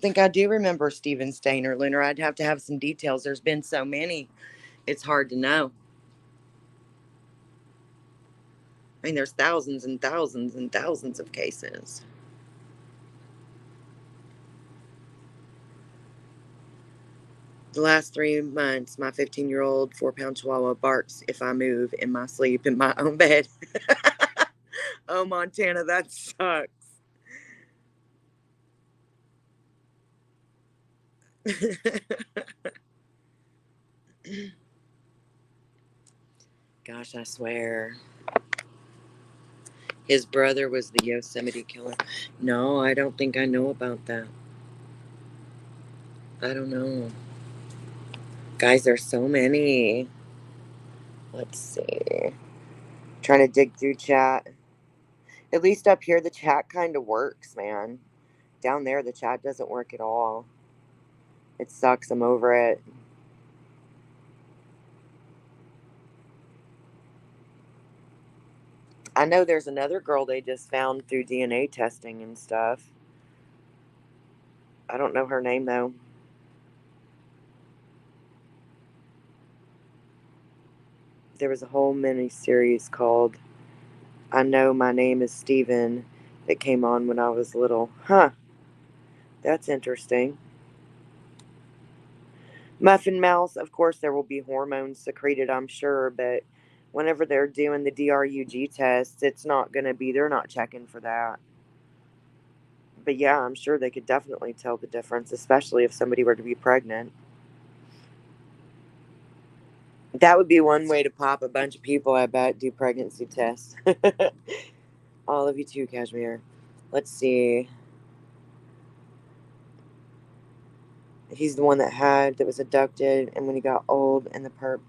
Speaker 13: think I do remember Steven Stainer, Lunar. I'd have to have some details. There's been so many. It's hard to know. I mean, there's thousands and thousands and thousands of cases. The last 3 months, my 15-year-old 4-pound chihuahua barks if I move in my sleep in my own bed. Oh, Montana, that sucks. Gosh, I swear. His brother was the Yosemite killer. No, I don't think I know about that. I don't know. Guys, there's so many. Let's see. Trying to dig through chat. At least up here, the chat kind of works, man. Down there, the chat doesn't work at all. It sucks. I'm over it. I know there's another girl they just found through DNA testing and stuff. I don't know her name, though. There was a whole mini-series called I Know My Name is Steven that came on when I was little. Huh. That's interesting. Muffin Mouse, of course, there will be hormones secreted, I'm sure, but whenever they're doing the DRUG tests, it's not going to be, they're not checking for that. But yeah, I'm sure they could definitely tell the difference, especially if somebody were to be pregnant. That would be one way to pop a bunch of people, I bet, do pregnancy tests. All of you too, Kashmir. Let's see. He's the one that was abducted, and when he got old and the perp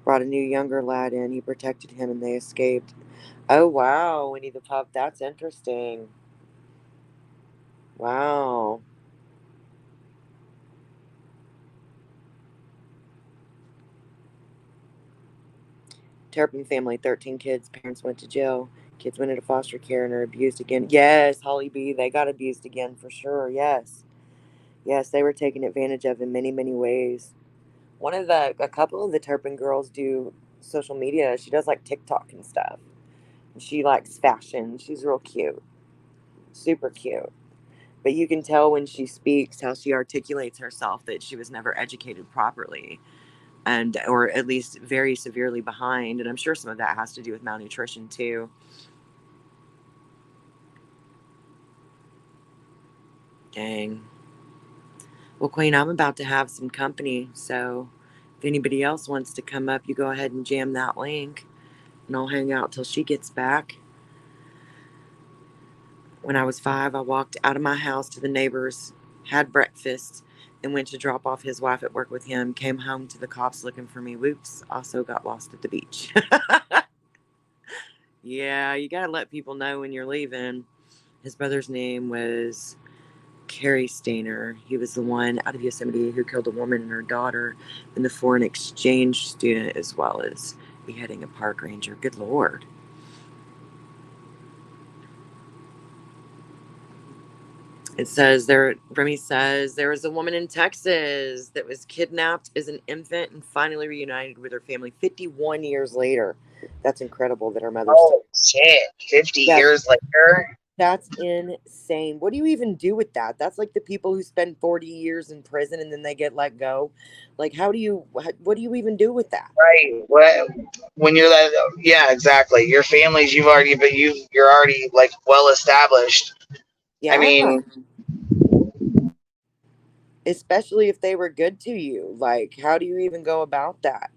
Speaker 13: brought a new younger lad in, he protected him and they escaped. Oh, wow, Winnie the Pup. That's interesting. Wow. Turpin family, 13 kids. Parents went to jail. Kids went into foster care and are abused again. Yes, Holly B. They got abused again for sure. Yes. Yes, they were taken advantage of in many, many ways. A couple of the Turpin girls do social media. She does like TikTok and stuff. She likes fashion. She's real cute. Super cute. But you can tell when she speaks how she articulates herself that she was never educated properly, and or at least very severely behind. And I'm sure some of that has to do with malnutrition too. Dang. Well, Queen, I'm about to have some company, so if anybody else wants to come up, you go ahead and jam that link, and I'll hang out till she gets back. When I was 5, I walked out of my house to the neighbor's, had breakfast, and went to drop off his wife at work with him. Came home to the cops looking for me. Whoops, also got lost at the beach. Yeah, you got to let people know when you're leaving. His brother's name was Kerry Stainer. He was the one out of Yosemite who killed a woman and her daughter, and the foreign exchange student, as well as beheading a park ranger. Good Lord. It says Remy says there was a woman in Texas that was kidnapped as an infant and finally reunited with her family 51 years later. That's incredible that her mother.
Speaker 5: Oh, shit. 50 years later?
Speaker 13: That's insane. What do you even do with that? That's like the people who spend 40 years in prison and then they get let go. Like, what do you even do with that?
Speaker 5: Right. When you're that, yeah, exactly. Your families, you're already like well established.
Speaker 13: Yeah.
Speaker 5: I mean,
Speaker 13: especially if they were good to you. Like, how do you even go about that?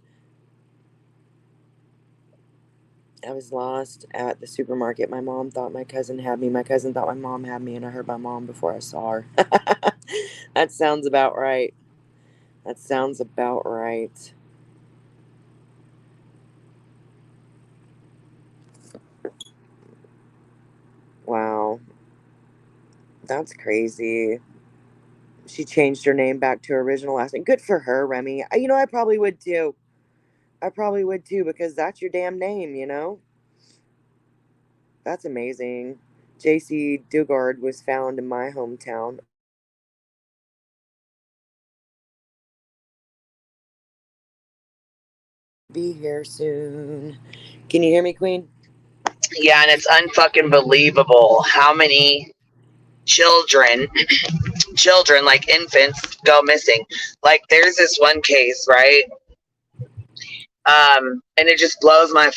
Speaker 13: I was lost at the supermarket. My mom thought my cousin had me. My cousin thought my mom had me, and I heard my mom before I saw her. That sounds about right. That sounds about right. Wow. That's crazy. She changed her name back to her original last name. Good for her, Remy. You know, I probably would too. I probably would too, because that's your damn name, you know? That's amazing. JC Dugard was found in my hometown. Be here soon. Can you hear me, Queen?
Speaker 5: Yeah, and it's unfucking believable how many children like infants go missing. Like there's this one case, right? And it just blows my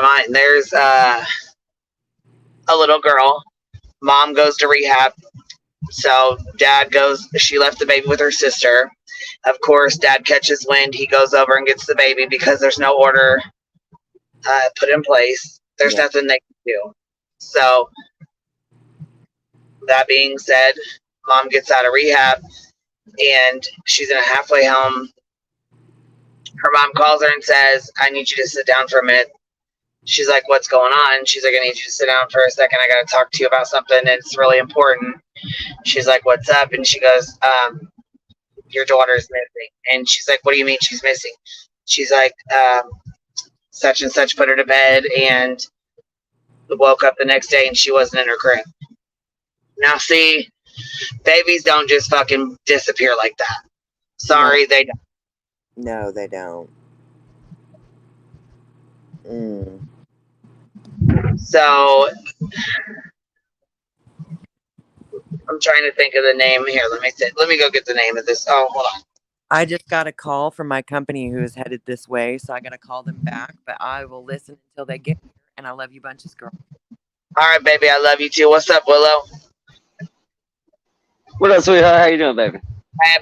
Speaker 5: mind. There's a little girl, mom goes to rehab, so dad goes, she left the baby with her sister. Of course, dad catches wind, he goes over and gets the baby because there's no order put in place. There's nothing they can do. So that being said, mom gets out of rehab and she's in a halfway home. Her mom calls her and says, I need you to sit down for a minute. She's like, what's going on? She's like, I need you to sit down for a second. I got to talk to you about something. It's really important. She's like, what's up? And she goes, your daughter's missing. And she's like, what do you mean she's missing? She's like, such and such put her to bed and woke up the next day and she wasn't in her crib. Now, see, babies don't just fucking disappear like that. Sorry, they don't.
Speaker 13: No, they don't.
Speaker 5: So, I'm trying to think of the name here. Let me go get the name of this. Oh, hold on.
Speaker 13: I just got a call from my company who is headed this way, so I got to call them back, but I will listen until they get here, and I love you bunches, girl.
Speaker 5: All right, baby, I love you too. What's up, Willow?
Speaker 14: What up, sweetheart? How you doing, baby?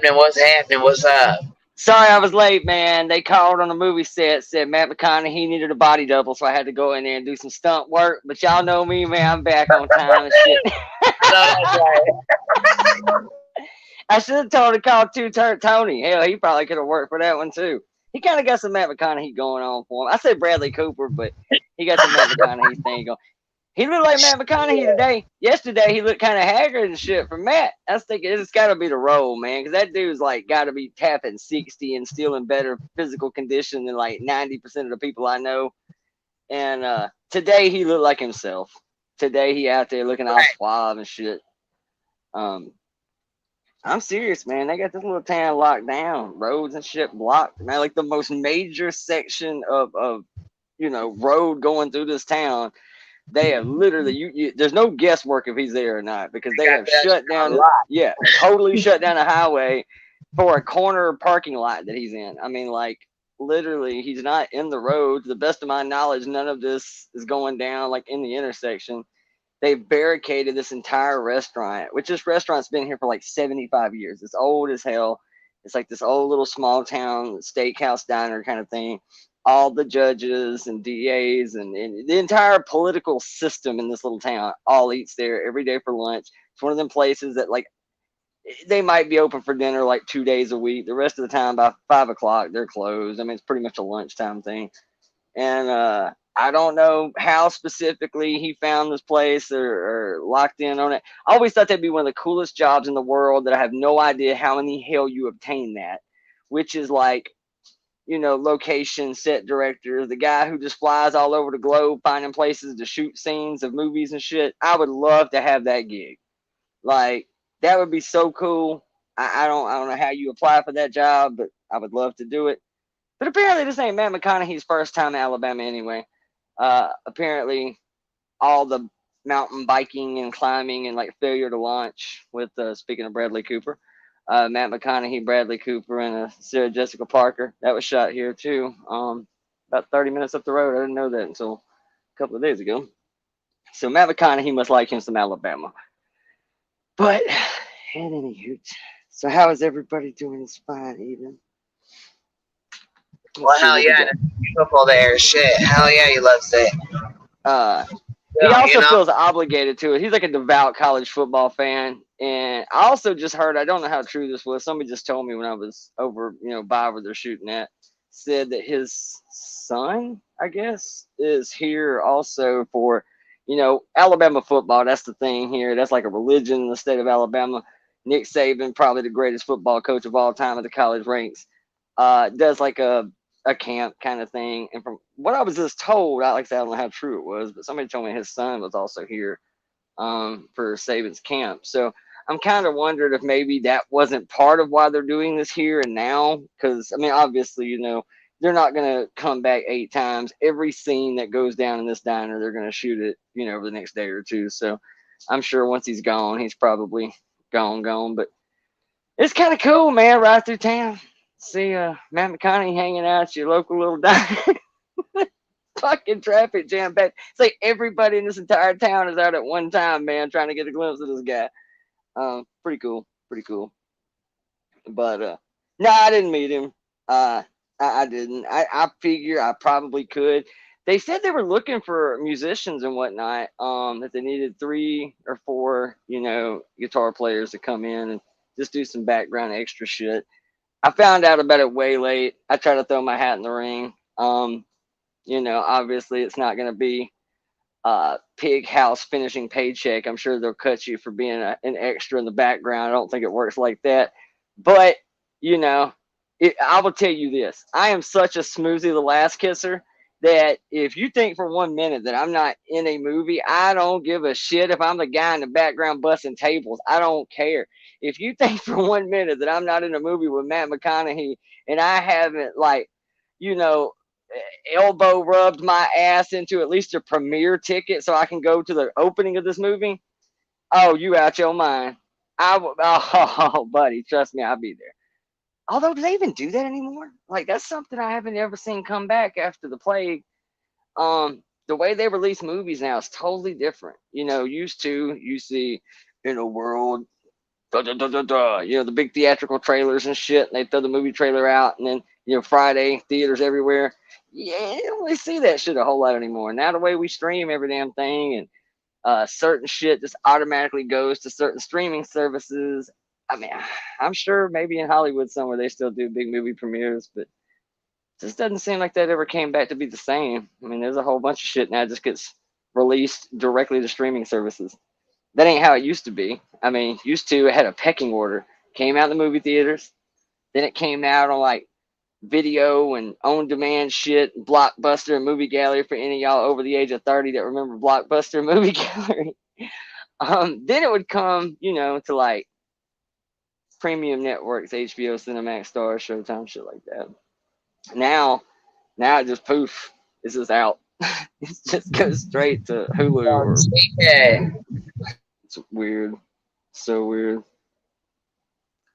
Speaker 5: What's happening? What's up?
Speaker 14: Sorry I was late, man. They called on the movie set, said Matt McConaughey needed a body double, so I had to go in there and do some stunt work. But y'all know me, man. I'm back on time and shit. I should have told to call Tony. Hell, he probably could have worked for that one, too. He kind of got some Matt McConaughey going on for him. I said Bradley Cooper, but he got some Matt McConaughey thing going. He looked like Matt McConaughey today. Yesterday, he looked kind of haggard and shit from Matt. I was thinking it's got to be the role, man, because that dude's like got to be tapping 60 and still in better physical condition than like 90% of the people I know. And today, he looked like himself. Today, he out there looking all suave and shit. I'm serious, man. They got this little town locked down, roads and shit blocked, man. Like the most major section of road going through this town. They have literally, there's no guesswork if he's there or not, because they have shut down, totally shut down a highway for a corner parking lot that he's in. I mean, like, literally, he's not in the road. To the best of my knowledge, none of this is going down, like, in the intersection. They've barricaded this entire restaurant, which this restaurant's been here for, like, 75 years. It's old as hell. It's like this old little small town steakhouse diner kind of thing. All the judges and DAs and the entire political system in this little town all eats there every day for lunch. It's one of them places that, like, they might be open for dinner like 2 days a week. The rest of the time, by 5 o'clock, they're closed. I mean, it's pretty much a lunchtime thing. And I don't know how specifically he found this place or locked in on it. I always thought that'd be one of the coolest jobs in the world, that I have no idea how in the hell you obtain that, which is like, location set director, the guy who just flies all over the globe finding places to shoot scenes of movies and shit. I would love to have that gig. Like, that would be so cool. I don't know how you apply for that job, but I would love to do it. But apparently this ain't Matt McConaughey's first time in Alabama anyway. Apparently all the mountain biking and climbing and like failure to launch with, speaking of Bradley Cooper, Matt McConaughey, Bradley Cooper, and Sarah Jessica Parker. That was shot here too. About 30 minutes up the road. I didn't know that until a couple of days ago. So Matt McConaughey must like him some Alabama. But at any hoot. So how is everybody doing this fine evening?
Speaker 5: Well, hell yeah, beautiful there. Shit, hell yeah, you love it.
Speaker 14: he
Speaker 15: Yeah,
Speaker 14: also feels obligated to it. He's like a devout college football fan. And I also just heard, I don't know how true this was. Somebody just told me when I was over, by where they're shooting at, said that his son, I guess, is here also for, Alabama football. That's the thing here. That's like a religion in the state of Alabama. Nick Saban, probably the greatest football coach of all time at the college ranks, does like a camp kind of thing. And from what I was just told, I don't know how true it was, but somebody told me his son was also here for Saban's camp. So I'm kind of wondering if maybe that wasn't part of why they're doing this here and now. Because, obviously, they're not going to come back 8 times. Every scene that goes down in this diner, they're going to shoot it, over the next day or two. So I'm sure once he's gone, he's probably gone. But it's kind of cool, man, right through town. See Matt McConaughey hanging out at your local little diner. Fucking traffic jam back. It's like everybody in this entire town is out at one time, man, trying to get a glimpse of this guy. Pretty cool. But no, I didn't meet him. I didn't. I figure I probably could. They said they were looking for musicians and whatnot. That they needed 3 or 4, guitar players to come in and just do some background extra shit. I found out about it way late. I tried to throw my hat in the ring. Obviously it's not going to be Pig House finishing paycheck. I'm sure they'll cut you for being an extra in the background. I don't think it works like that. But, I will tell you this. I am such a Smoothie the Last Kisser that if you think for 1 minute that I'm not in a movie, I don't give a shit if I'm the guy in the background busting tables. I don't care. If you think for 1 minute that I'm not in a movie with Matt McConaughey and I haven't, elbow rubbed my ass into at least a premiere ticket so I can go to the opening of this movie, oh, you out your mind. Oh, buddy, trust me, I'll be there. Although, do they even do that anymore? Like, that's something I haven't ever seen come back after the plague. The way they release movies now is totally different. Used to, you see in a world, the big theatrical trailers and shit, and they throw the movie trailer out, and then, Friday, theaters everywhere. Yeah, you don't really see that shit a whole lot anymore. Now the way we stream every damn thing, and certain shit just automatically goes to certain streaming services. I'm sure maybe in Hollywood somewhere they still do big movie premieres, but it just doesn't seem like that ever came back to be the same. There's a whole bunch of shit now that just gets released directly to streaming services. That ain't how it used to be. Used to, it had a pecking order. Came out in the movie theaters, then it came out on video and on-demand shit, Blockbuster and Movie Gallery for any of y'all over the age of 30 that remember Blockbuster and Movie Gallery. Then it would come, to premium networks, HBO, Cinemax, Star, Showtime, shit like that. Now it just poof, it's just out. It just goes straight to Hulu. It's weird, so weird.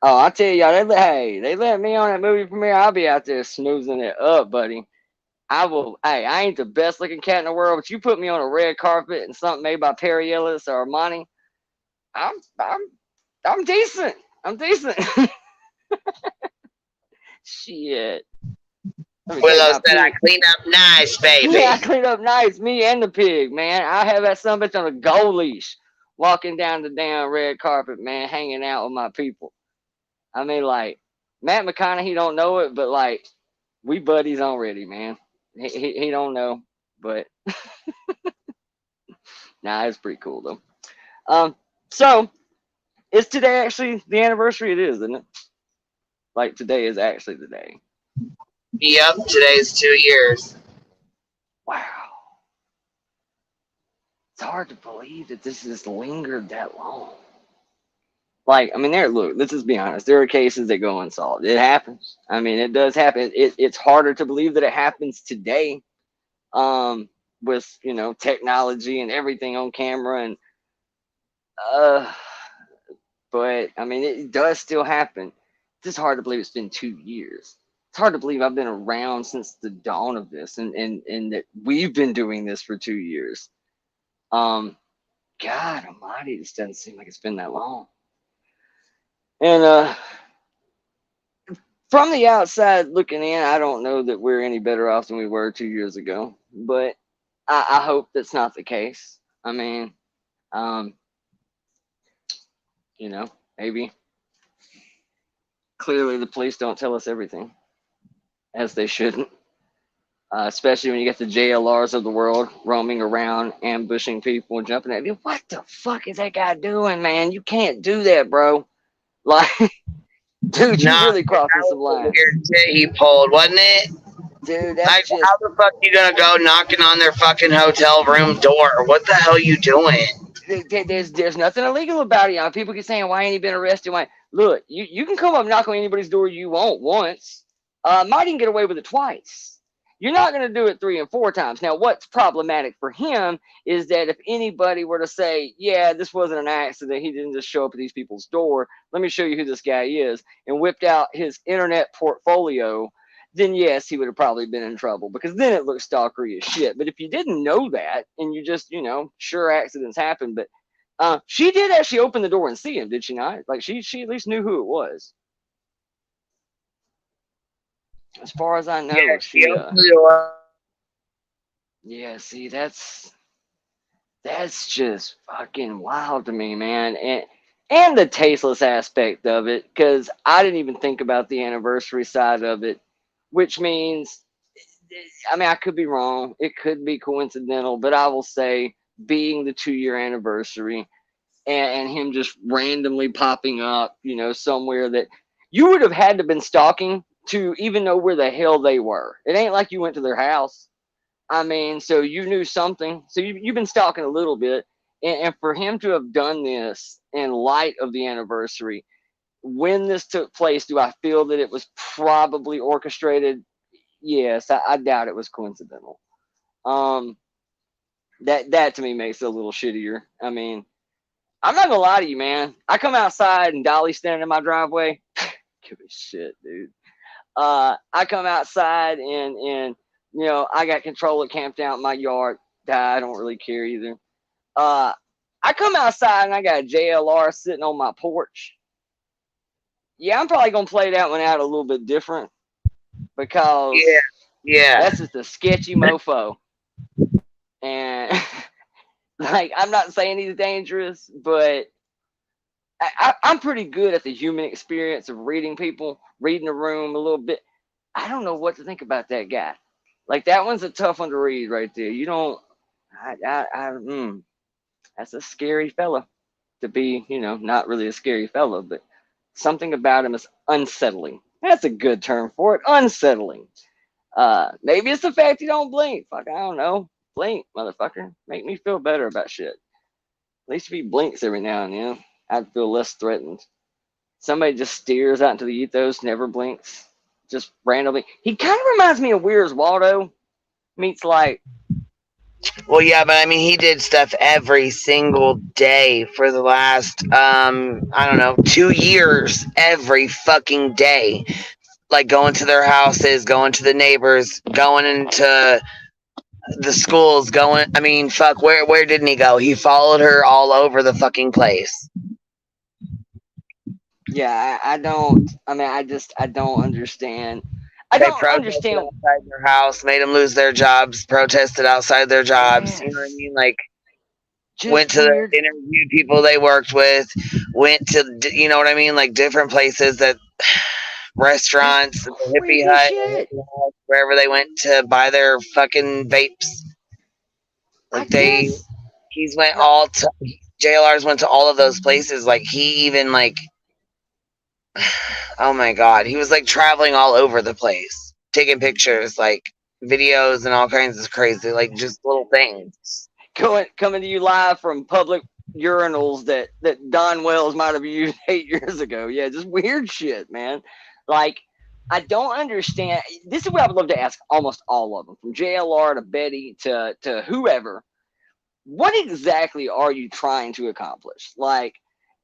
Speaker 14: Oh, I tell y'all, they let me on that movie premiere. I'll be out there snoozing it up, buddy. I will. Hey, I ain't the best looking cat in the world, but you put me on a red carpet and something made by Perry Ellis or Armani, I'm decent. I'm decent. Shit.
Speaker 15: Willow said I clean up nice, baby.
Speaker 14: Yeah, I clean up nice. Me and the pig, man. I have that sumbitch on a gold leash, walking down the damn red carpet, man, hanging out with my people. Matt McConaughey don't know it, but we buddies already, man. He don't know, but nah, it's pretty cool though. So is today actually the anniversary? It is, isn't it? Today is actually the day.
Speaker 15: Yep, today's 2 years.
Speaker 14: Wow. It's hard to believe that this has lingered that long. Let's just be honest. There are cases that go unsolved. It happens. It does happen. It's harder to believe that it happens today, with technology and everything on camera, and but it does still happen. It's just hard to believe it's been 2 years. It's hard to believe I've been around since the dawn of this, and that we've been doing this for 2 years. God almighty, this doesn't seem like it's been that long. And from the outside looking in, I don't know that we're any better off than we were 2 years ago, but I hope that's not the case. I mean, you know, maybe clearly the police don't tell us everything, as they shouldn't. Especially when you get the JLRs of the world roaming around, ambushing people, and jumping at you. What the fuck is that guy doing, man? You can't do that, bro. Like, dude, you
Speaker 15: Nah,
Speaker 14: really
Speaker 15: that
Speaker 14: crossing some
Speaker 15: was a
Speaker 14: lines.
Speaker 15: weird shit he pulled, wasn't it?
Speaker 14: Dude,
Speaker 15: How,
Speaker 14: that's just.
Speaker 15: how the fuck you gonna go knocking on their fucking hotel room door? What the hell you doing?
Speaker 14: There's nothing illegal about it. You know, people keep saying, why ain't he been arrested? Why? Look, you can come up and knock on anybody's door you want once. Might even get away with it twice. You're not going to do it 3 and 4 times. Now, what's problematic for him is that if anybody were to say, yeah, this wasn't an accident, he didn't just show up at these people's door, let me show you who this guy is, and whipped out his internet portfolio, then yes, he would have probably been in trouble, because then it looks stalkery as shit. But if you didn't know that, and you just, sure, accidents happen, but she did actually open the door and see him, did she not? Like, she at least knew who it was. As far as I know,
Speaker 15: Yeah,
Speaker 14: she
Speaker 15: opened the door.
Speaker 14: Yeah, see, that's just fucking wild to me, man. And the tasteless aspect of it, because I didn't even think about the anniversary side of it, which means, I mean, I could be wrong. It could be coincidental, but I will say, being the 2-year anniversary and him just randomly popping up, somewhere that you would have had to been stalking to even know where the hell they were. It ain't like you went to their house. I mean, so you knew something. So you've been stalking a little bit. And for him to have done this in light of the anniversary, when this took place, do I feel that it was probably orchestrated? Yes, I doubt it was coincidental. That to me makes it a little shittier. I mean, I'm not gonna lie to you, man. I come outside and Dolly's standing in my driveway. Give a shit, dude. I come outside and I got controller camped out in my yard. I don't really care either. I come outside and I got a JLR sitting on my porch. Yeah, I'm probably gonna play that one out a little bit different because that's just a sketchy mofo. And like, I'm not saying he's dangerous, but I'm pretty good at the human experience of reading people, reading the room a little bit. I don't know what to think about that guy. Like, that one's a tough one to read right there. You don't. That's a scary fella to be. Not really a scary fella, but something about him is unsettling. That's a good term for it. Unsettling. Maybe it's the fact he don't blink. Fuck, I don't know. Blink, motherfucker. Make me feel better about shit. At least if he blinks every now and then, I'd feel less threatened. Somebody just steers out into the ethos, never blinks, just randomly. He kind of reminds me of Where's Waldo meets like.
Speaker 15: Well, yeah, but I mean, he did stuff every single day for the last, I don't know, 2 years, every fucking day. Like, going to their houses, going to the neighbors, going into the schools, I mean, fuck, where didn't he go? He followed her all over the fucking place.
Speaker 14: Yeah, I don't understand. I don't understand.
Speaker 15: Outside their house, made them lose their jobs, protested outside their jobs. Yes. You know what I mean? Like, just went to the interviewed people they worked with, went to, you know what I mean? Like, different places that, restaurants, the hippie hut, wherever they went to buy their fucking vapes. Like, he's went all to, JLR's went to all of those places. Like, he even, like, oh my God, he was like traveling all over the place, taking pictures, like videos and all kinds of crazy, like just little things.
Speaker 14: Coming to you live from public urinals that Don Wells might have used 8 years ago. Yeah, just weird shit, man. Like, I don't understand. This is what I would love to ask almost all of them, from JLR to Betty to whoever. What exactly are you trying to accomplish? Like,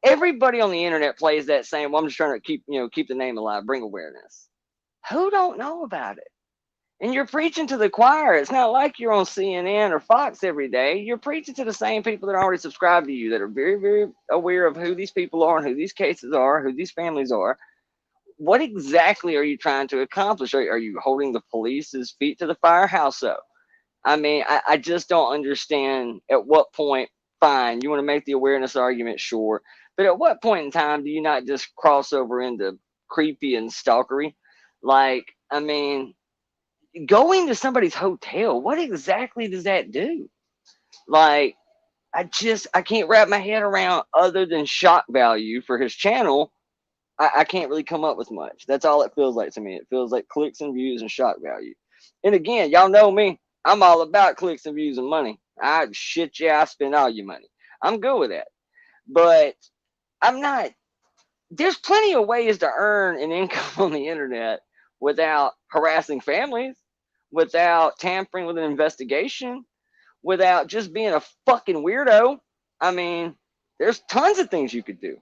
Speaker 14: everybody on the internet plays that same, well, I'm just trying to keep the name alive, bring awareness. Who don't know about it? And you're preaching to the choir. It's not like you're on CNN or Fox every day. You're preaching to the same people that already subscribe to you, that are very, very aware of who these people are and who these cases are, who these families are. What exactly are you trying to accomplish? Are you holding the police's feet to the fire? How so? I mean, I just don't understand at what point, fine, you want to make the awareness argument, sure. But at what point in time do you not just cross over into creepy and stalkery? Like, I mean, going to somebody's hotel, what exactly does that do? Like, I can't wrap my head around, other than shock value for his channel. I can't really come up with much. That's all it feels like to me. It feels like clicks and views and shock value. And again, y'all know me. I'm all about clicks and views and money. I spend all your money. I'm good with that. But I'm not. There's plenty of ways to earn an income on the internet without harassing families, without tampering with an investigation, without just being a fucking weirdo. I mean, there's tons of things you could do.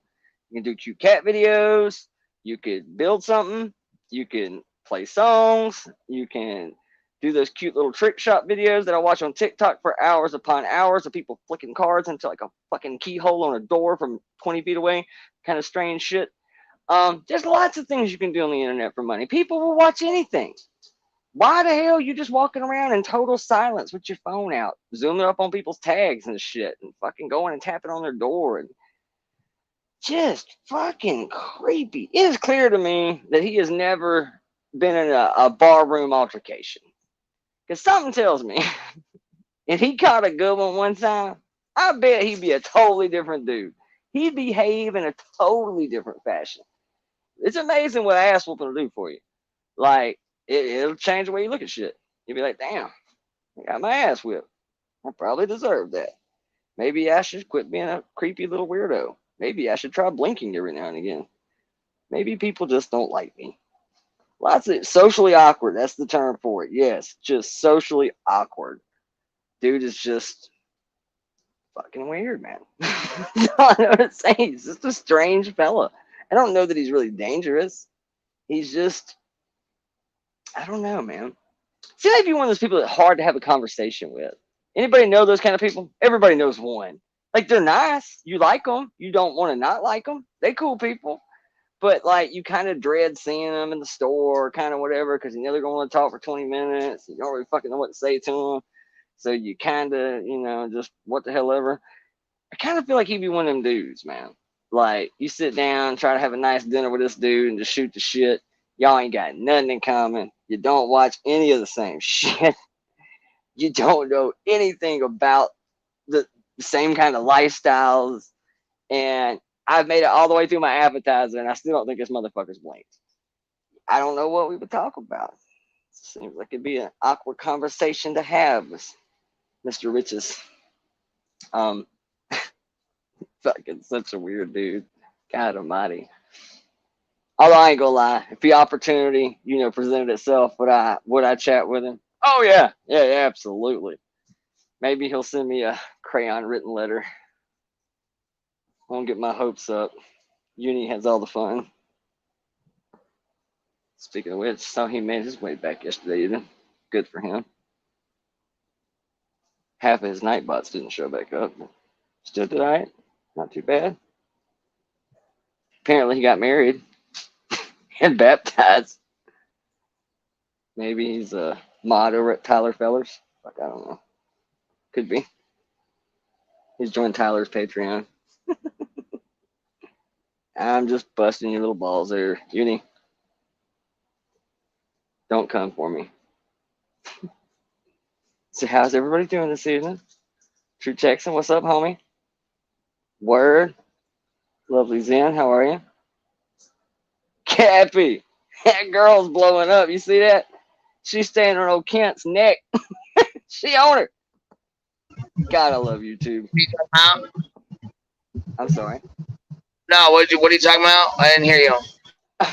Speaker 14: You can do cute cat videos. You could build something. You can play songs. You can do those cute little trick shot videos that I watch on TikTok for hours upon hours of people flicking cards into like a fucking keyhole on a door from 20 feet away. Kind of strange shit. There's lots of things you can do on the internet for money. People will watch anything. Why the hell you just walking around in total silence with your phone out, zooming up on people's tags and shit, and fucking going and tapping on their door, and just fucking creepy. It is clear to me that he has never been in a barroom altercation, because something tells me if he caught a good one time, I bet he'd be a totally different dude. He'd behave in a totally different fashion. It's amazing what ass whooping will do for you. Like, it'll change the way you look at shit. You'll be like, damn, I got my ass whipped. I probably deserve that. Maybe I should quit being a creepy little weirdo. Maybe I should try blinking every now and again. Maybe people just don't like me. Lots of socially awkward. That's the term for it. Yes, just socially awkward. Dude is just fucking weird, man. I know what to say. He's just a strange fella. I don't know that he's really dangerous. He's just, I don't know, man. See, like, be one of those people that's hard to have a conversation with. Anybody know those kind of people? Everybody knows one. Like, they're nice. You like them. You don't want to not like them. They cool people. But, like, you kind of dread seeing them in the store, kind of whatever, because you know they're going to talk for 20 minutes. You don't really fucking know what to say to them. So you kind of, just what the hell ever. I kind of feel like he'd be one of them dudes, man. Like, you sit down, try to have a nice dinner with this dude and just shoot the shit. Y'all ain't got nothing in common. You don't watch any of the same shit. You don't know anything about the same kind of lifestyles. And I've made it all the way through my appetizer, and I still don't think this motherfucker's blinked. I don't know what we would talk about. Seems like it'd be an awkward conversation to have, Mr. Riches. Fucking such a weird dude. God almighty. Although I ain't gonna lie, if the opportunity, presented itself, would I chat with him? Oh yeah, absolutely. Maybe he'll send me a crayon written letter. I won't get my hopes up. Uni has all the fun. Speaking of which, saw he made his way back yesterday evening. Good for him. Half of his nightbots didn't show back up. Still did alright. Not too bad. Apparently he got married and baptized. Maybe he's a mod over at Tyler Fellers. Like, I don't know. Could be. He's joined Tyler's Patreon. I'm just busting your little balls there, Uni. Don't come for me. So how's everybody doing this evening? True Texan, what's up, homie? Word. Lovely Zen, how are you? Cappy. That girl's blowing up. You see that? She's standing on old Kent's neck. She on it. God, I love YouTube. I'm sorry.
Speaker 15: No, what are you talking about? I didn't hear you.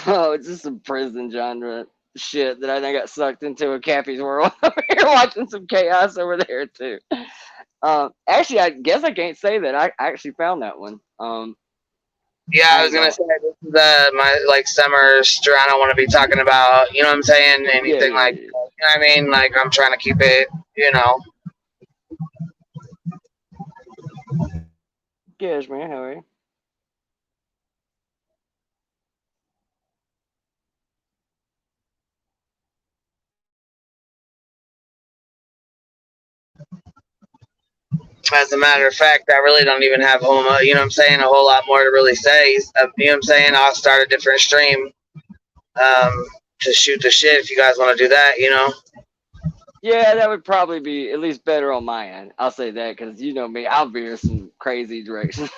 Speaker 14: Oh, it's just some prison genre shit that I think got sucked into a Cappy's world over here watching some chaos over there too. Actually, I guess I can't say that. I actually found that one.
Speaker 15: Yeah, I was gonna say this is my summer stream. I don't want to be talking about, you know what I'm saying, anything
Speaker 14: Yeah.
Speaker 15: you know what I mean? Like, I'm trying to keep it,
Speaker 14: Yes, man. How are you?
Speaker 15: As a matter of fact, I really don't even have a whole lot more to really say. You know what I'm saying? I'll start a different stream to shoot the shit if you guys want to do that,
Speaker 14: Yeah, that would probably be at least better on my end. I'll say that because you know me, I'll veer some crazy directions.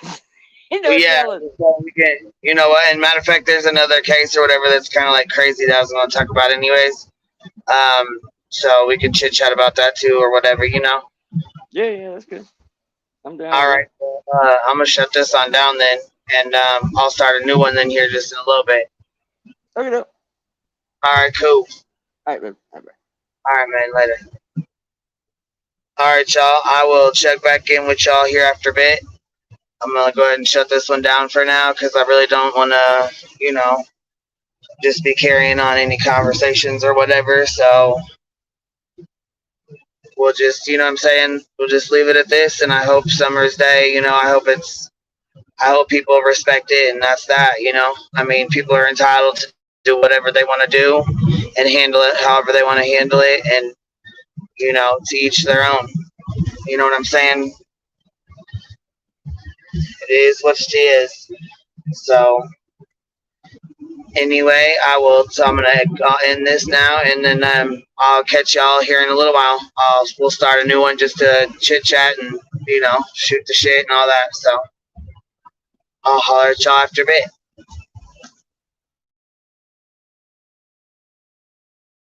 Speaker 15: Yeah, so we can, you know what? And matter of fact, there's another case or whatever that's kind of like crazy that I was going to talk about anyways. So we can chit chat about that too or whatever,
Speaker 14: Yeah, that's good. I'm down.
Speaker 15: All right, I'm gonna shut this on down then, and I'll start a new one then here just in a little bit.
Speaker 14: Okay.
Speaker 15: All right, cool.
Speaker 14: All right, man.
Speaker 15: All right, man. Later. All right, y'all. I will check back in with y'all here after a bit. I'm gonna go ahead and shut this one down for now because I really don't want to, just be carrying on any conversations or whatever. So we'll just, you know what I'm saying? We'll just leave it at this. And I hope Summer's Day, I hope people respect it. And that's that, I mean, people are entitled to do whatever they want to do and handle it however they want to handle it. And, to each their own. You know what I'm saying? It is what it is. So anyway, I'm gonna end this now, and then I'll catch y'all here in a little while. We'll start a new one just to chit chat and shoot the shit and all that. So I'll holler at y'all after a bit.